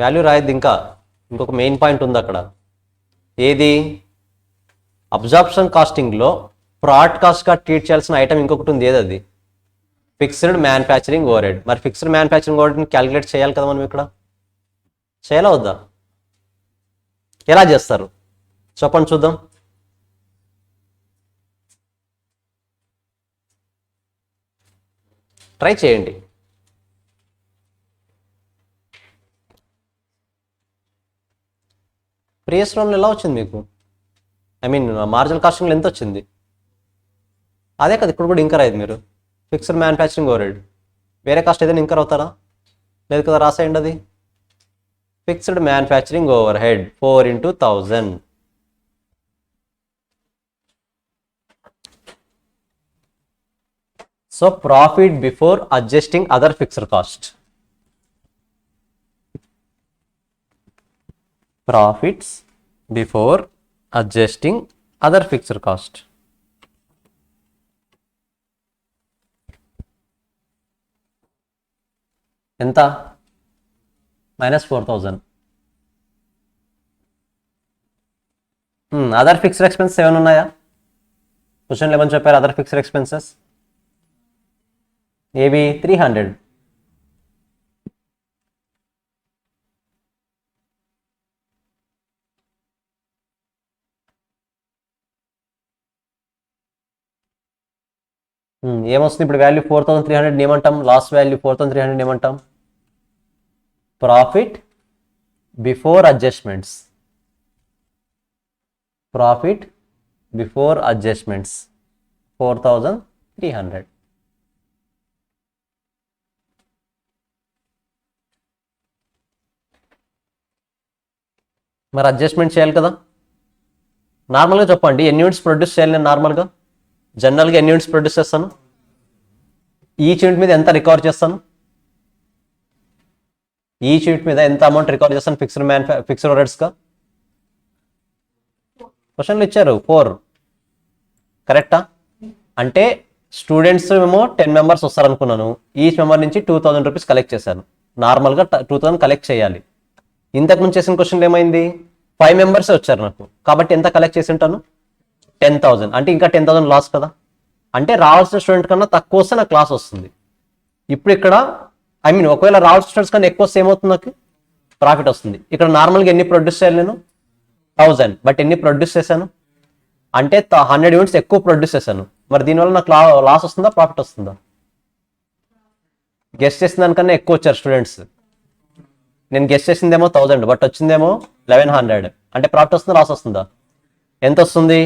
వాల్యూ రాయద్దు. ఇంకొక మెయిన్ పాయింట్ ఉంది అక్కడ. ఏది? అబ్జార్ప్షన్ కాస్టింగ్లో ప్రాడక్ట్ కాస్ట్గా ట్రీట్ చేయాల్సిన ఐటమ్ ఇంకొకటి ఉంది. ఏది అది? Fixed manufacturing overhead. మరి ఫిక్స్డ్ మ్యానుఫ్యాక్చరింగ్ ఓవర్ హెడ్ని క్యాలిక్యులేట్ చేయాలి కదా మనం. ఇక్కడ చేయాలా వద్దా? ఎలా చేస్తారు చెప్పండి చూద్దాం. ట్రై చేయండి. ప్రీవియస్ రౌండ్లో ఎలా వచ్చింది మీకు? మార్జినల్ కాస్టింగ్లో ఎంత వచ్చింది? అదే కదా ఇక్కడ కూడా ఇంకర్ అయ్యేది. మీరు ఫిక్స్డ్ మ్యానుఫ్యాక్చరింగ్ ఓవర్ హెడ్, వేరే కాస్ట్ ఏదైనా ఇంకర్ అవుతారా? లేదు కదా, రాసేయండి అది. Fixed manufacturing over head 4 into 1000. So profit before adjusting other fixed cost. Profits before adjusting other fixed cost. ఎంత? -4000. అదర్ ఫిక్స్డ్ ఎక్స్పెన్సెస్ ఏమైనా ఉన్నాయా? క్వశ్చన్లు ఏమని చెప్పారు? అదర్ ఫిక్స్డ్ ఎక్స్పెన్సెస్ ఏవి? 300. ఏమొస్తుంది ఇప్పుడు వాల్యూ 4300 ఏమంటాం, లాస్ట్ వాల్యూ 4300 ఏమంటాం, profit before adjustments, profit before adjustments 4300. మరి అడ్జస్ట్మెంట్ చేయాలి కదా. నార్మల్గా చెప్పండి, ఎన్ని యూనిట్స్ ప్రొడ్యూస్ చేయాలి నేను నార్మల్గా, జనరల్గా ఎన్ని యూనిట్స్ ప్రొడ్యూస్ చేస్తాను, ఈచ్ యూనిట్ మీద ఎంత రికవర్ చేస్తాను, ఈచ్ యూనిట్ మీద ఎంత అమౌంట్ రికవర్ చేస్తాను ఫిక్స్డ్ ఓవర్హెడ్స్గా. క్వశ్చన్లు ఇచ్చారు 4, కరెక్టా. అంటే స్టూడెంట్స్ మేము 10 మెంబర్స్ వస్తారనుకున్నాను, ఈచ్ మెంబర్ నుంచి 2000 రూపీస్ కలెక్ట్ చేశాను. నార్మల్గా 2000 కలెక్ట్ చేయాలి. ఇంతకు ముందు చేసిన క్వశ్చన్లు ఏమైంది, 5 మెంబర్స్ వచ్చారు నాకు, కాబట్టి ఎంత కలెక్ట్ చేసి ఉంటాను, 10,000. అంటే ఇంకా 10,000 లాస్ కదా. అంటే రావాల్సిన స్టూడెంట్ కన్నా తక్కువ వస్తే నాకు క్లాస్ వస్తుంది. ఇప్పుడు ఇక్కడ ఒకవేళ రావాల్సిన స్టూడెంట్స్ కన్నా ఎక్కువ వస్తే ఏమవుతుంది, నాకు ప్రాఫిట్ వస్తుంది. ఇక్కడ నార్మల్గా ఎన్ని ప్రొడ్యూస్ చేయాలి నేను, 1000, బట్ ఎన్ని ప్రొడ్యూస్ చేశాను అంటే 100 యూనిట్స్ ఎక్కువ ప్రొడ్యూస్ చేశాను. మరి దీనివల్ల నాకు లాస్ వస్తుందా, ప్రాఫిట్ వస్తుందా. గెస్ట్ చేసిన దానికన్నా ఎక్కువ వచ్చారు స్టూడెంట్స్, నేను గెస్ట్ చేసిందేమో 1000, బట్ వచ్చిందేమో 1100. అంటే ప్రాఫిట్ వస్తుందా, లాస్ వస్తుందా. ఎంత వస్తుంది,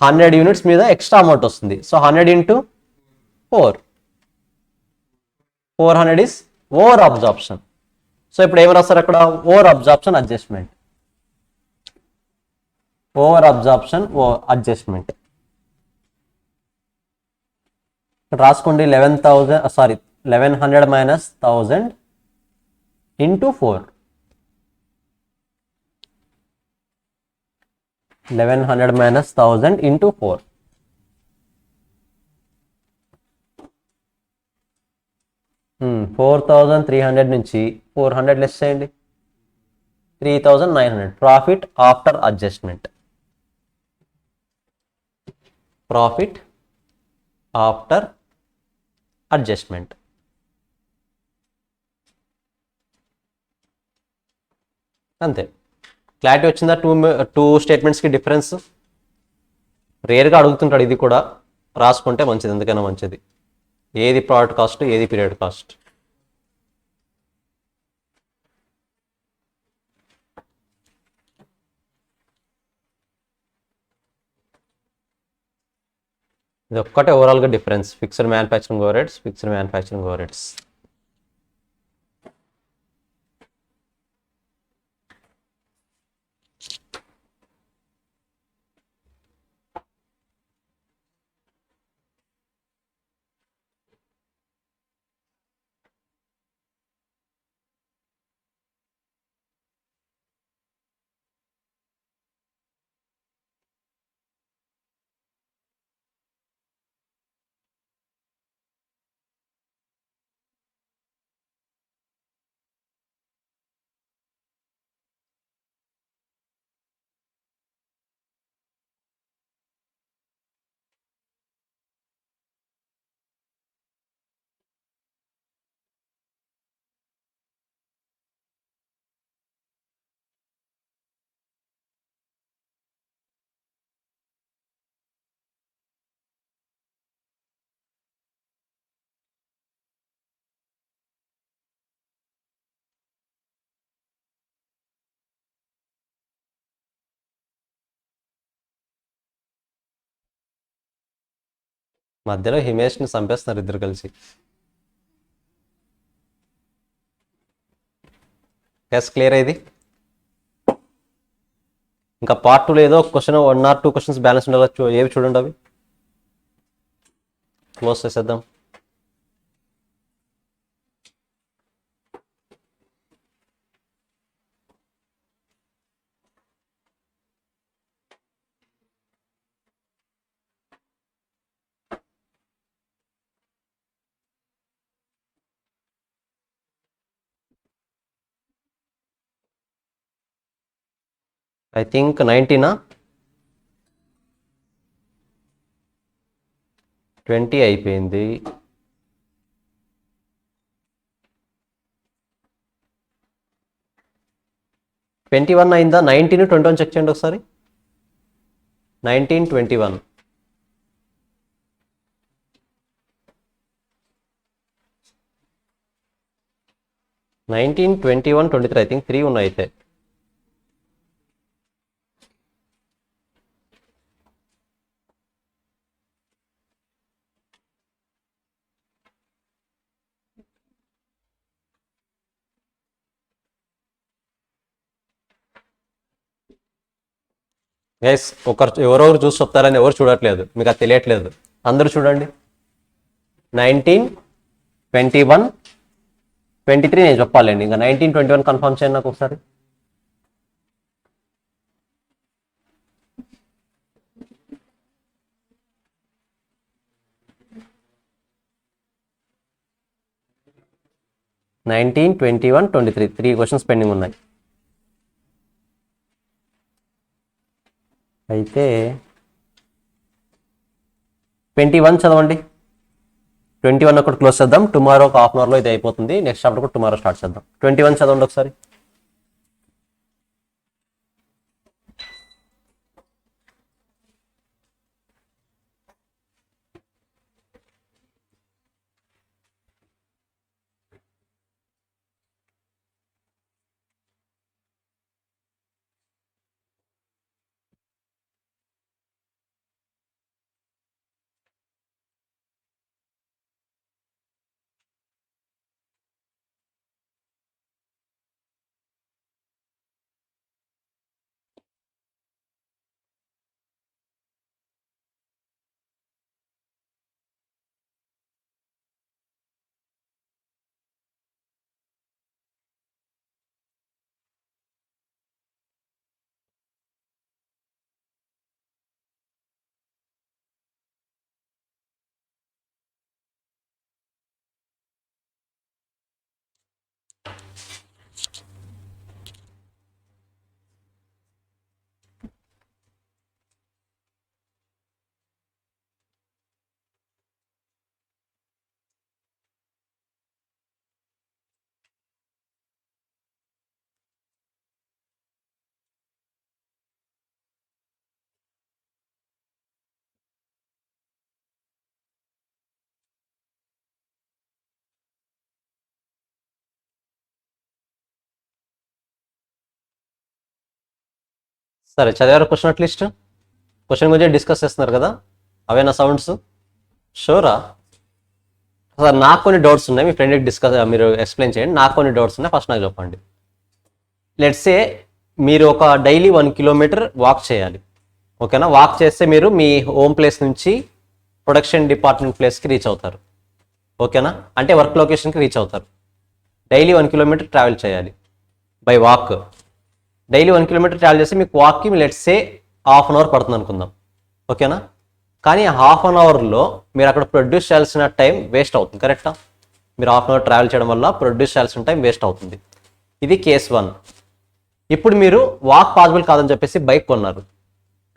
100 యూనిట్స్ మీద ఎక్స్ట్రా అమౌంట్ వస్తుంది. So 100 into 4, 400 is over absorption. So ఇప్పుడు ఏమి రాస్తారు అక్కడ, over absorption adjustment, over absorption adjustment. రాసుకోండి 1100 minus 1000 into 4, 1100 minus 1000 into 4. Hmm, 4300 నుంచి 400 లెస్ చేయండి, 3900. Profit after adjustment, profit after adjustment. అంతే. క్లారిటీ వచ్చిందా, టూ స్టేట్మెంట్స్కి డిఫరెన్స్. రేర్గా అడుగుతుంటాడు, ఇది కూడా రాసుకుంటే మంచిది, ఎందుకైనా మంచిది. ఏది ప్రోడక్ట్ కాస్ట్, ఏది పీరియడ్ కాస్ట్. ఇది ఒక్కటే ఓవరాల్గా difference, fixed manufacturing overheads, fixed manufacturing overheads. మధ్యలో హిమేష్ని చంపేస్తున్నారు ఇద్దరు కలిసి. కేస్ క్లియర్ అయింది. ఇంకా పార్ట్ 2లో ఏదో క్వశ్చన్ 1 or 2 క్వశ్చన్స్ బ్యాలెన్స్ ఉండవచ్చు, ఏవి చూడండి అవి క్లోజ్ చేసేద్దాం. ఐ థింక్ 19 20 అయిపోయింది. ట్వంటీ 21 అయిందా, 19, 21 చెక్ చేయండి ఒకసారి. 19, 21 19, 21, 23 ఐ థింక్ 3 ఉన్నాయి అయితే. గైస్ ఎవరెవరు చూసి చెప్తారని ఎవరు చూడట్లేదు, మీకు అది తెలియట్లేదు. అందరూ చూడండి. 19, 21, 23 నేను చెప్పాలండి. ఇంకా 19, 21 కన్ఫర్మ్ చేయండి నాకు ఒకసారి. నైన్టీన్, 21, 23 3 క్వశ్చన్స్ పెండింగ్ ఉన్నాయి. అయితే 21 చదవండి. 21 ఒకటి క్లోజ్ చేద్దాం. టుమారో ఒక హాఫ్ అన్ అవర్లో ఇది అయిపోతుంది. నెక్స్ట్ చాప్టర్ కూడా టుమారో స్టార్ట్ చేద్దాం. 21 చదవండి ఒకసారి. సరే, చదివారు క్వశ్చన్ అట్లీస్ట్? క్వశ్చన్ గురించి డిస్కస్ చేస్తున్నారు కదా, అవేనా సౌండ్స్? షూరా? సార్ నాకు కొన్ని డౌట్స్ ఉన్నాయి, మీ ఫ్రెండ్కి మీరు ఎక్స్ప్లెయిన్ చేయండి. నాకు కొన్ని డౌట్స్ ఉన్నాయి, ఫస్ట్ నాకు చెప్పండి. లెట్సే మీరు ఒక డైలీ 1 కిలోమీటర్ వాక్ చేయాలి, ఓకేనా? వాక్ చేస్తే మీరు మీ హోమ్ ప్లేస్ నుంచి ప్రొడక్షన్ డిపార్ట్మెంట్ ప్లేస్కి రీచ్ అవుతారు, ఓకేనా? అంటే వర్క్ లొకేషన్కి రీచ్ అవుతారు. డైలీ 1 కిలోమీటర్ ట్రావెల్ చేయాలి by walk. Daily 1 kilometre travel చేస్తే మీకు వాక్కి లెట్సే హాఫ్ అన్ అవర్ పడుతుంది అనుకుందాం, ఓకేనా? కానీ హాఫ్ అన్ అవర్లో మీరు అక్కడ ప్రొడ్యూస్ చేయాల్సిన టైం వేస్ట్ అవుతుంది, కరెక్టా? మీరు హాఫ్ అన్ అవర్ ట్రావెల్ చేయడం వల్ల ప్రొడ్యూస్ చేయాల్సిన టైం వేస్ట్ అవుతుంది. ఇది కేస్ 1. ఇప్పుడు మీరు వాక్ పాసిబుల్ కాదని చెప్పేసి బైక్ కొన్నారు.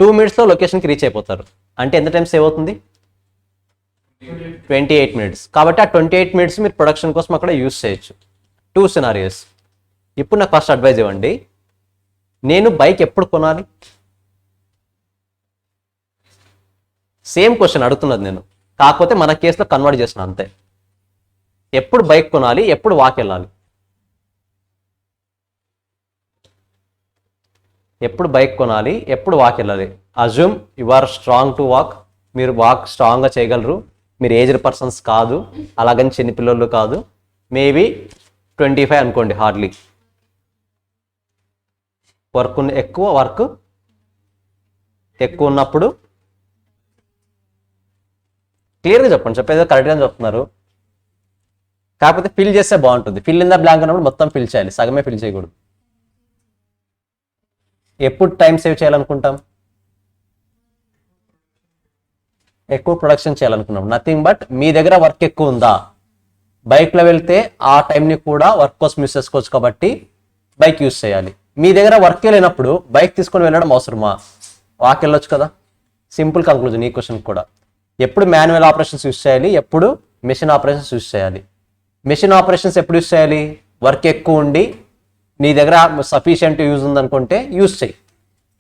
2 మినిట్స్లో లొకేషన్కి రీచ్ అయిపోతారు. అంటే ఎంత టైం సేవ్ అవుతుంది? 28 మినిట్స్. కాబట్టి ఆ 28 మినిట్స్ మీరు ప్రొడక్షన్ కోసం అక్కడ యూస్ చేయొచ్చు. 2 సినారియోస్. ఇప్పుడు నాకు ఫస్ట్ అడ్వైజ్ ఇవ్వండి, నేను బైక్ ఎప్పుడు కొనాలి? సేమ్ క్వశ్చన్ అడుగుతున్నది నేను, కాకపోతే మన కేసులో కన్వర్ట్ చేసిన అంతే. ఎప్పుడు బైక్ కొనాలి, ఎప్పుడు వాక్ వెళ్ళాలి? ఎప్పుడు బైక్ కొనాలి, ఎప్పుడు వాక్ వెళ్ళాలి? Assume you are strong to walk. మీరు వాక్ స్ట్రాంగ్గా చేయగలరు. మీరు ఏజ్డ్ పర్సన్స్ కాదు, అలాగని చిన్నపిల్లలు కాదు. మేబీ 25 అనుకోండి హార్డ్లీ. వర్క్ ఎక్కువ ఉన్నప్పుడు క్లియర్గా చెప్పండి. చెప్పేది కరెక్ట్గా చెప్తున్నారు, కాకపోతే ఫిల్ చేస్తే బాగుంటుంది. ఫిల్ ఇన్ ద బ్లాంక్ అన్నప్పుడు మొత్తం ఫిల్ చేయాలి, సగమే ఫిల్ చేయకూడదు. ఎప్పుడు టైం సేవ్ చేయాలనుకుంటాం? ఎక్కువ ప్రొడక్షన్ చేయాలనుకున్నాం. నథింగ్ బట్ మీ దగ్గర వర్క్ ఎక్కువ ఉందా? బైక్లో వెళ్తే ఆ టైంని కూడా వర్క్ కోసం యూస్ చేసుకోవచ్చు, కాబట్టి బైక్ యూస్ చేయాలి. మీ దగ్గర వర్క్ లేనప్పుడు బైక్ తీసుకొని వెళ్ళడం అవసరమా? వాక్ వెళ్ళొచ్చు కదా. సింపుల్ కంక్లూజన్ ఈ క్వశ్చన్ కూడా. ఎప్పుడు మాన్యువల్ ఆపరేషన్స్ యూస్ చేయాలి, ఎప్పుడు మెషిన్ ఆపరేషన్స్ యూస్ చేయాలి? మెషిన్ ఆపరేషన్స్ ఎప్పుడు యూస్ చేయాలి? వర్క్ ఎక్కువ ఉండి నీ దగ్గర సఫిషియంట్ యూజ్ ఉందనుకుంటే యూస్ చేయి,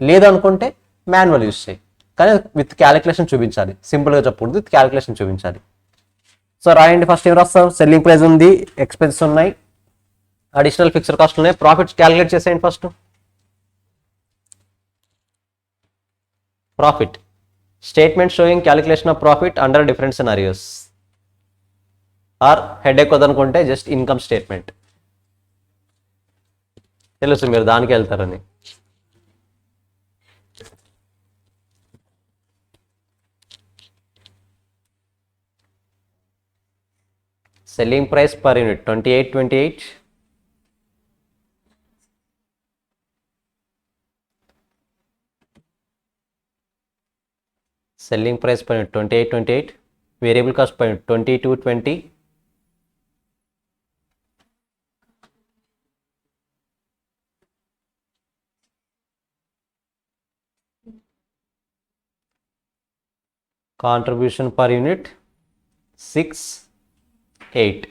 లేదనుకుంటే మాన్యువల్ యూస్ చేయి. కానీ విత్ క్యాలిక్యులేషన్ చూపించాలి. సింపుల్గా చెప్పకూడదు, విత్ క్యాలిక్యులేషన్ చూపించాలి. సో రాయండి. ఫస్ట్ ఏం రాస్తాం? సెల్లింగ్ ప్రైస్ ఉంది, ఎక్స్పెన్సెస్ ఉన్నాయి, అడిషనల్ ఫిక్స్డ్ కాస్ట్ ఉన్నాయి. ప్రాఫిట్స్ క్యాలిక్యులేట్ చేసేయండి first. Profit statement showing calculation of profit under different scenarios. Or headache వద్దనుకుంటే జస్ట్ ఇన్కమ్ స్టేట్మెంట్. తెలుసు మీరు దానికి వెళ్తారని. Selling price per unit 2828. Selling price per unit 2828. Variable cost per unit 2220. Contribution per unit 6,8.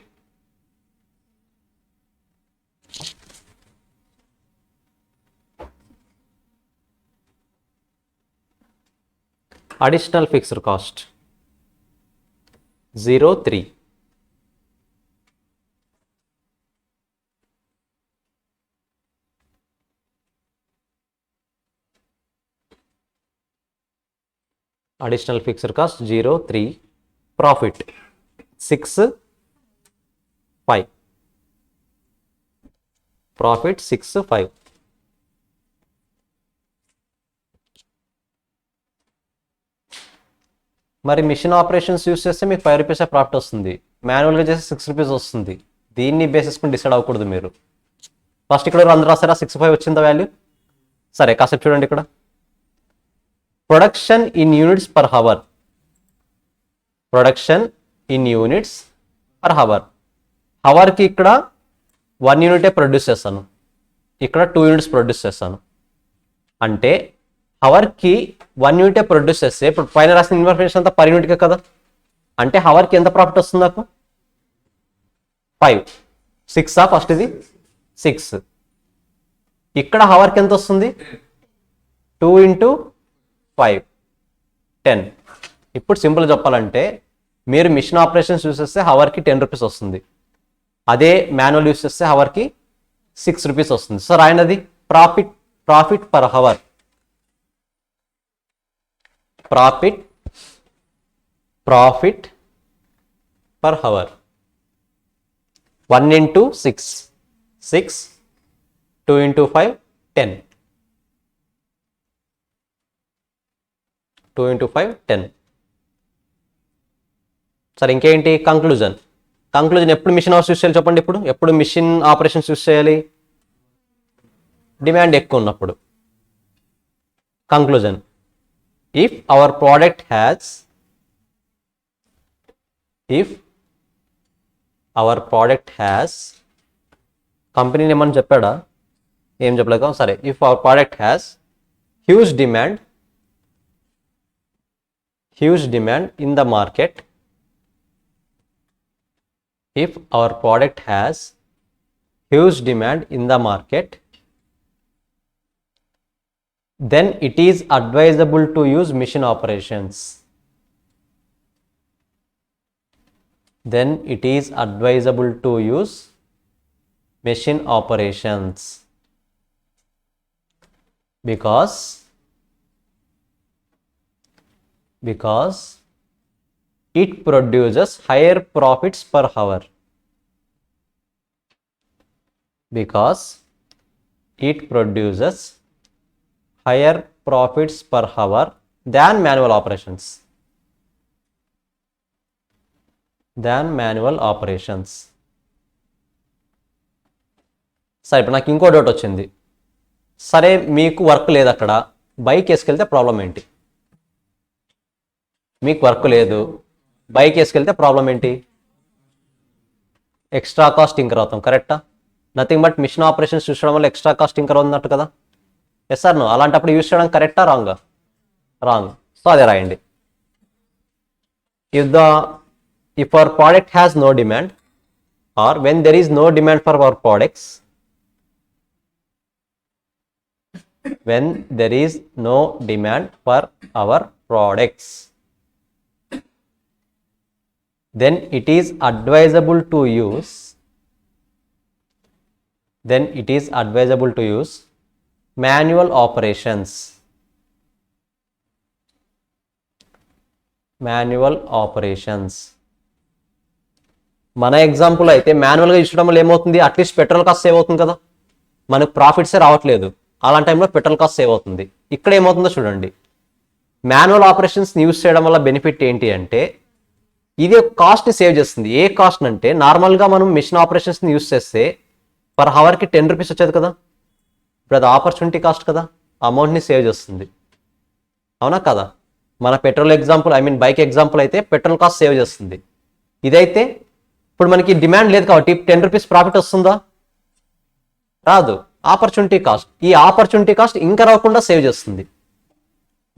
Additional fixed cost 0,3. Additional fixed cost 0,3. Profit 6,5. Profit 6,5. మరి machine operations use చేస్తే మీకు 5 rupees profit వస్తుంది. మాన్యువల్గా చేస్తే 6 రూపీస్ వస్తుంది. దీన్ని బేసిస్కొని డిసైడ్ అవ్వకూడదు మీరు. ఫస్ట్ ఇక్కడ అందరూ రాసారా 6,5 వచ్చిందా వాల్యూ? సరే కాసేపు చూడండి ఇక్కడ. Production in units per hour. Production in units per hour. హవర్కి ఇక్కడ 1 యూనిటే ప్రొడ్యూస్ చేస్తాను, ఇక్కడ 2 యూనిట్స్ ప్రొడ్యూస్ చేస్తాను. అంటే హవర్కి 1 యూనిటే ప్రొడ్యూస్ చేస్తే ఇప్పుడు పైన రాసిన ఇన్ఫర్మేషన్ అంతా పర్ యూనిట్కే కదా. అంటే హవర్కి ఎంత ప్రాఫిట్ వస్తుంది నాకు? 5. 6 ఫస్ట్ ఇది 6. ఇక్కడ హవర్కి ఎంత వస్తుంది? 2 × 5 10. ఇప్పుడు సింపుల్ చెప్పాలంటే మీరు మిషన్ ఆపరేషన్స్ యూస్ చేస్తే హవర్కి 10 రూపీస్ వస్తుంది. అదే మాన్యువల్ యూస్ చేస్తే హవర్కి 6 రూపీస్ వస్తుంది. సో రాయనది profit per hour. Profit per hour 1 × 6, 2 × 5 10, 2 × 5 10. సరే ఇంకేంటి కంక్లూజన్ ఎప్పుడు మిషన్ అవర్స్ యూస్ చేయాలి చెప్పండి. ఇప్పుడు ఎప్పుడు మిషన్ ఆపరేషన్స్ యూస్ చేయాలి? డిమాండ్ ఎక్కువ ఉన్నప్పుడు. Conclusion, if our product has company name అని చెప్పాడా? ఏం చెప్పలేక సరే. if our product has huge demand in the market, if our product has huge demand in the market, then it is advisable to use machine operations. Then it is advisable to use machine operations because it produces higher profits per hour. Because it produces higher profits per hour than manual operations. సరే ఇప్పుడు నాకు ఇంకో doubt వచ్చింది. సరే మీకు work లేదు, అక్కడ bike వేసుకెళ్తే ప్రాబ్లం ఏంటి? మీకు వర్క్ లేదు, బైక్ వేసుకెళ్తే ప్రాబ్లం ఏంటి? ఎక్స్ట్రా కాస్ట్ ఇంకర్ అవుతాం. కరెక్టా? నథింగ్ బట్ మిషన్ ఆపరేషన్స్ చూసడం వల్ల ఎక్స్ట్రా కాస్ట్ ఇంకర్ అవుతున్నట్టు కదా. Yes sir no? అలాంటప్పుడు యూజ్ చేయడం కరెక్టా రాంగా? రాంగ్. సో అదే రాయండి. if our product has no demand, or when there is no demand for our products, when there is no demand for our products, then it is advisable to use then it is advisable to use manual operations. Manual operations. మన example అయితే మాన్యువల్గా ఇచ్చడం వల్ల ఏమవుతుంది, at least petrol cost save అవుతుంది కదా, మనకు ప్రాఫిట్సే రావట్లేదు, అలాంటి టైంలో పెట్రోల్ కాస్ట్ సేవ్ అవుతుంది. ఇక్కడ ఏమవుతుందో చూడండి, మాన్యువల్ ఆపరేషన్స్ని యూజ్ చేయడం వల్ల బెనిఫిట్ ఏంటి అంటే ఇది కాస్ట్ని సేవ్ చేస్తుంది. ఏ కాస్ట్ అంటే నార్మల్గా మనం మిషన్ ఆపరేషన్స్ని యూజ్ చేస్తే పర్ అవర్కి 10 రూపీస్ వచ్చేది కదా, ఇప్పుడు అది ఆపర్చునిటీ కాస్ట్ కదా, అమౌంట్ని సేవ్ చేస్తుంది. అవునా కదా? మన పెట్రోల్ ఎగ్జాంపుల్ బైక్ ఎగ్జాంపుల్ అయితే పెట్రోల్ కాస్ట్ సేవ్ చేస్తుంది. ఇదైతే ఇప్పుడు మనకి డిమాండ్ లేదు కాబట్టి 10 రూపీస్ ప్రాఫిట్ వస్తుందా, రాదు. ఆపర్చునిటీ కాస్ట్, ఈ ఆపర్చునిటీ కాస్ట్ ఇంకా రాకుండా సేవ్ చేస్తుంది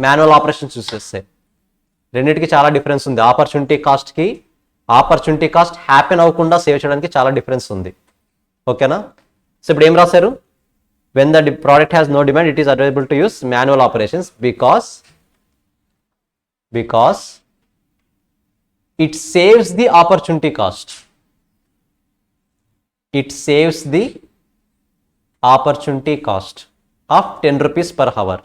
మాన్యువల్ ఆపరేషన్స్ యూస్ చేస్తే. రెండింటికి చాలా డిఫరెన్స్ ఉంది. ఆపర్చునిటీ కాస్ట్ హ్యాపెన్ అవ్వకుండా సేవ్ చేయడానికి చాలా డిఫరెన్స్ ఉంది. ఓకేనా? సో ఇప్పుడు ఏం రాశారు, when the product has no demand it is advisable to use manual operations because it saves the opportunity cost. It saves the opportunity cost of 10 rupees per hour.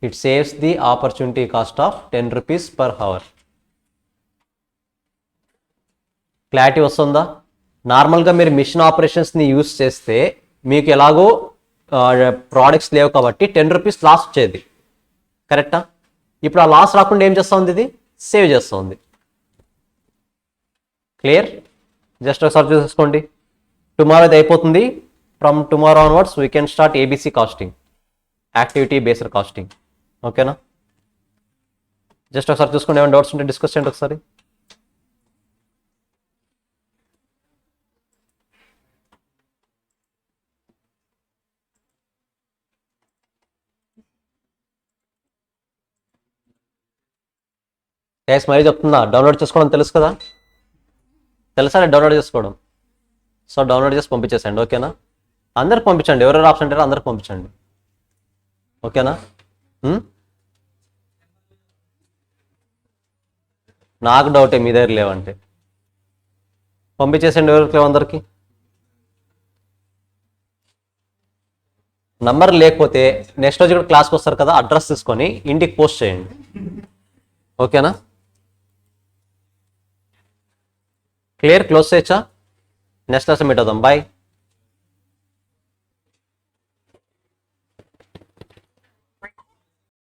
It saves the opportunity cost of 10 rupees per hour. Clarity వస్తుందా? నార్మల్గా మీరు machine ఆపరేషన్స్ని use చేస్తే మీకు ఎలాగో products లేవు కాబట్టి 10 rupees loss వచ్చేది, కరెక్టా? ఇప్పుడు ఆ లాస్ రాకుండా ఏం చేస్తూ ఉంది, ఇది సేవ్ చేస్తూ ఉంది. క్లియర్? జస్ట్ ఒకసారి చూసుకోండి. టుమారో ఇది అయిపోతుంది. From tomorrow onwards we can start ABC costing, activity based costing. ఓకేనా? జస్ట్ ఒకసారి చూసుకోండి, ఏమైనా డౌట్స్ ఉంటే డిస్కస్ చేయండి ఒకసారి. ఎస్ మరీ చెప్తున్నా, డౌన్లోడ్ చేసుకోవడం తెలుసు కదా, తెలుసా డౌన్లోడ్ చేసుకోవడం? సో డౌన్లోడ్ చేసి పంపించేసండి. ఓకేనా? అందరికి పంపించండి, ఎవరెవరు ఆప్షన్ అంటారో అందరికి పంపించండి. ఓకేనా? నాకు డౌటే మీ దగ్గర లేవంటే పంపించేసండి, ఎవరికి లేవు అందరికి. నంబర్ లేకపోతే నెక్స్ట్ రోజు కూడా క్లాస్కి వస్తారు కదా, అడ్రస్ తీసుకొని ఇంటికి పోస్ట్ చేయండి. ఓకేనా? క్లియర్? క్లోజ్ చేయొచ్చా? నెక్స్ట్ క్లాస్ మీట్ అవుదాం. బాయ్.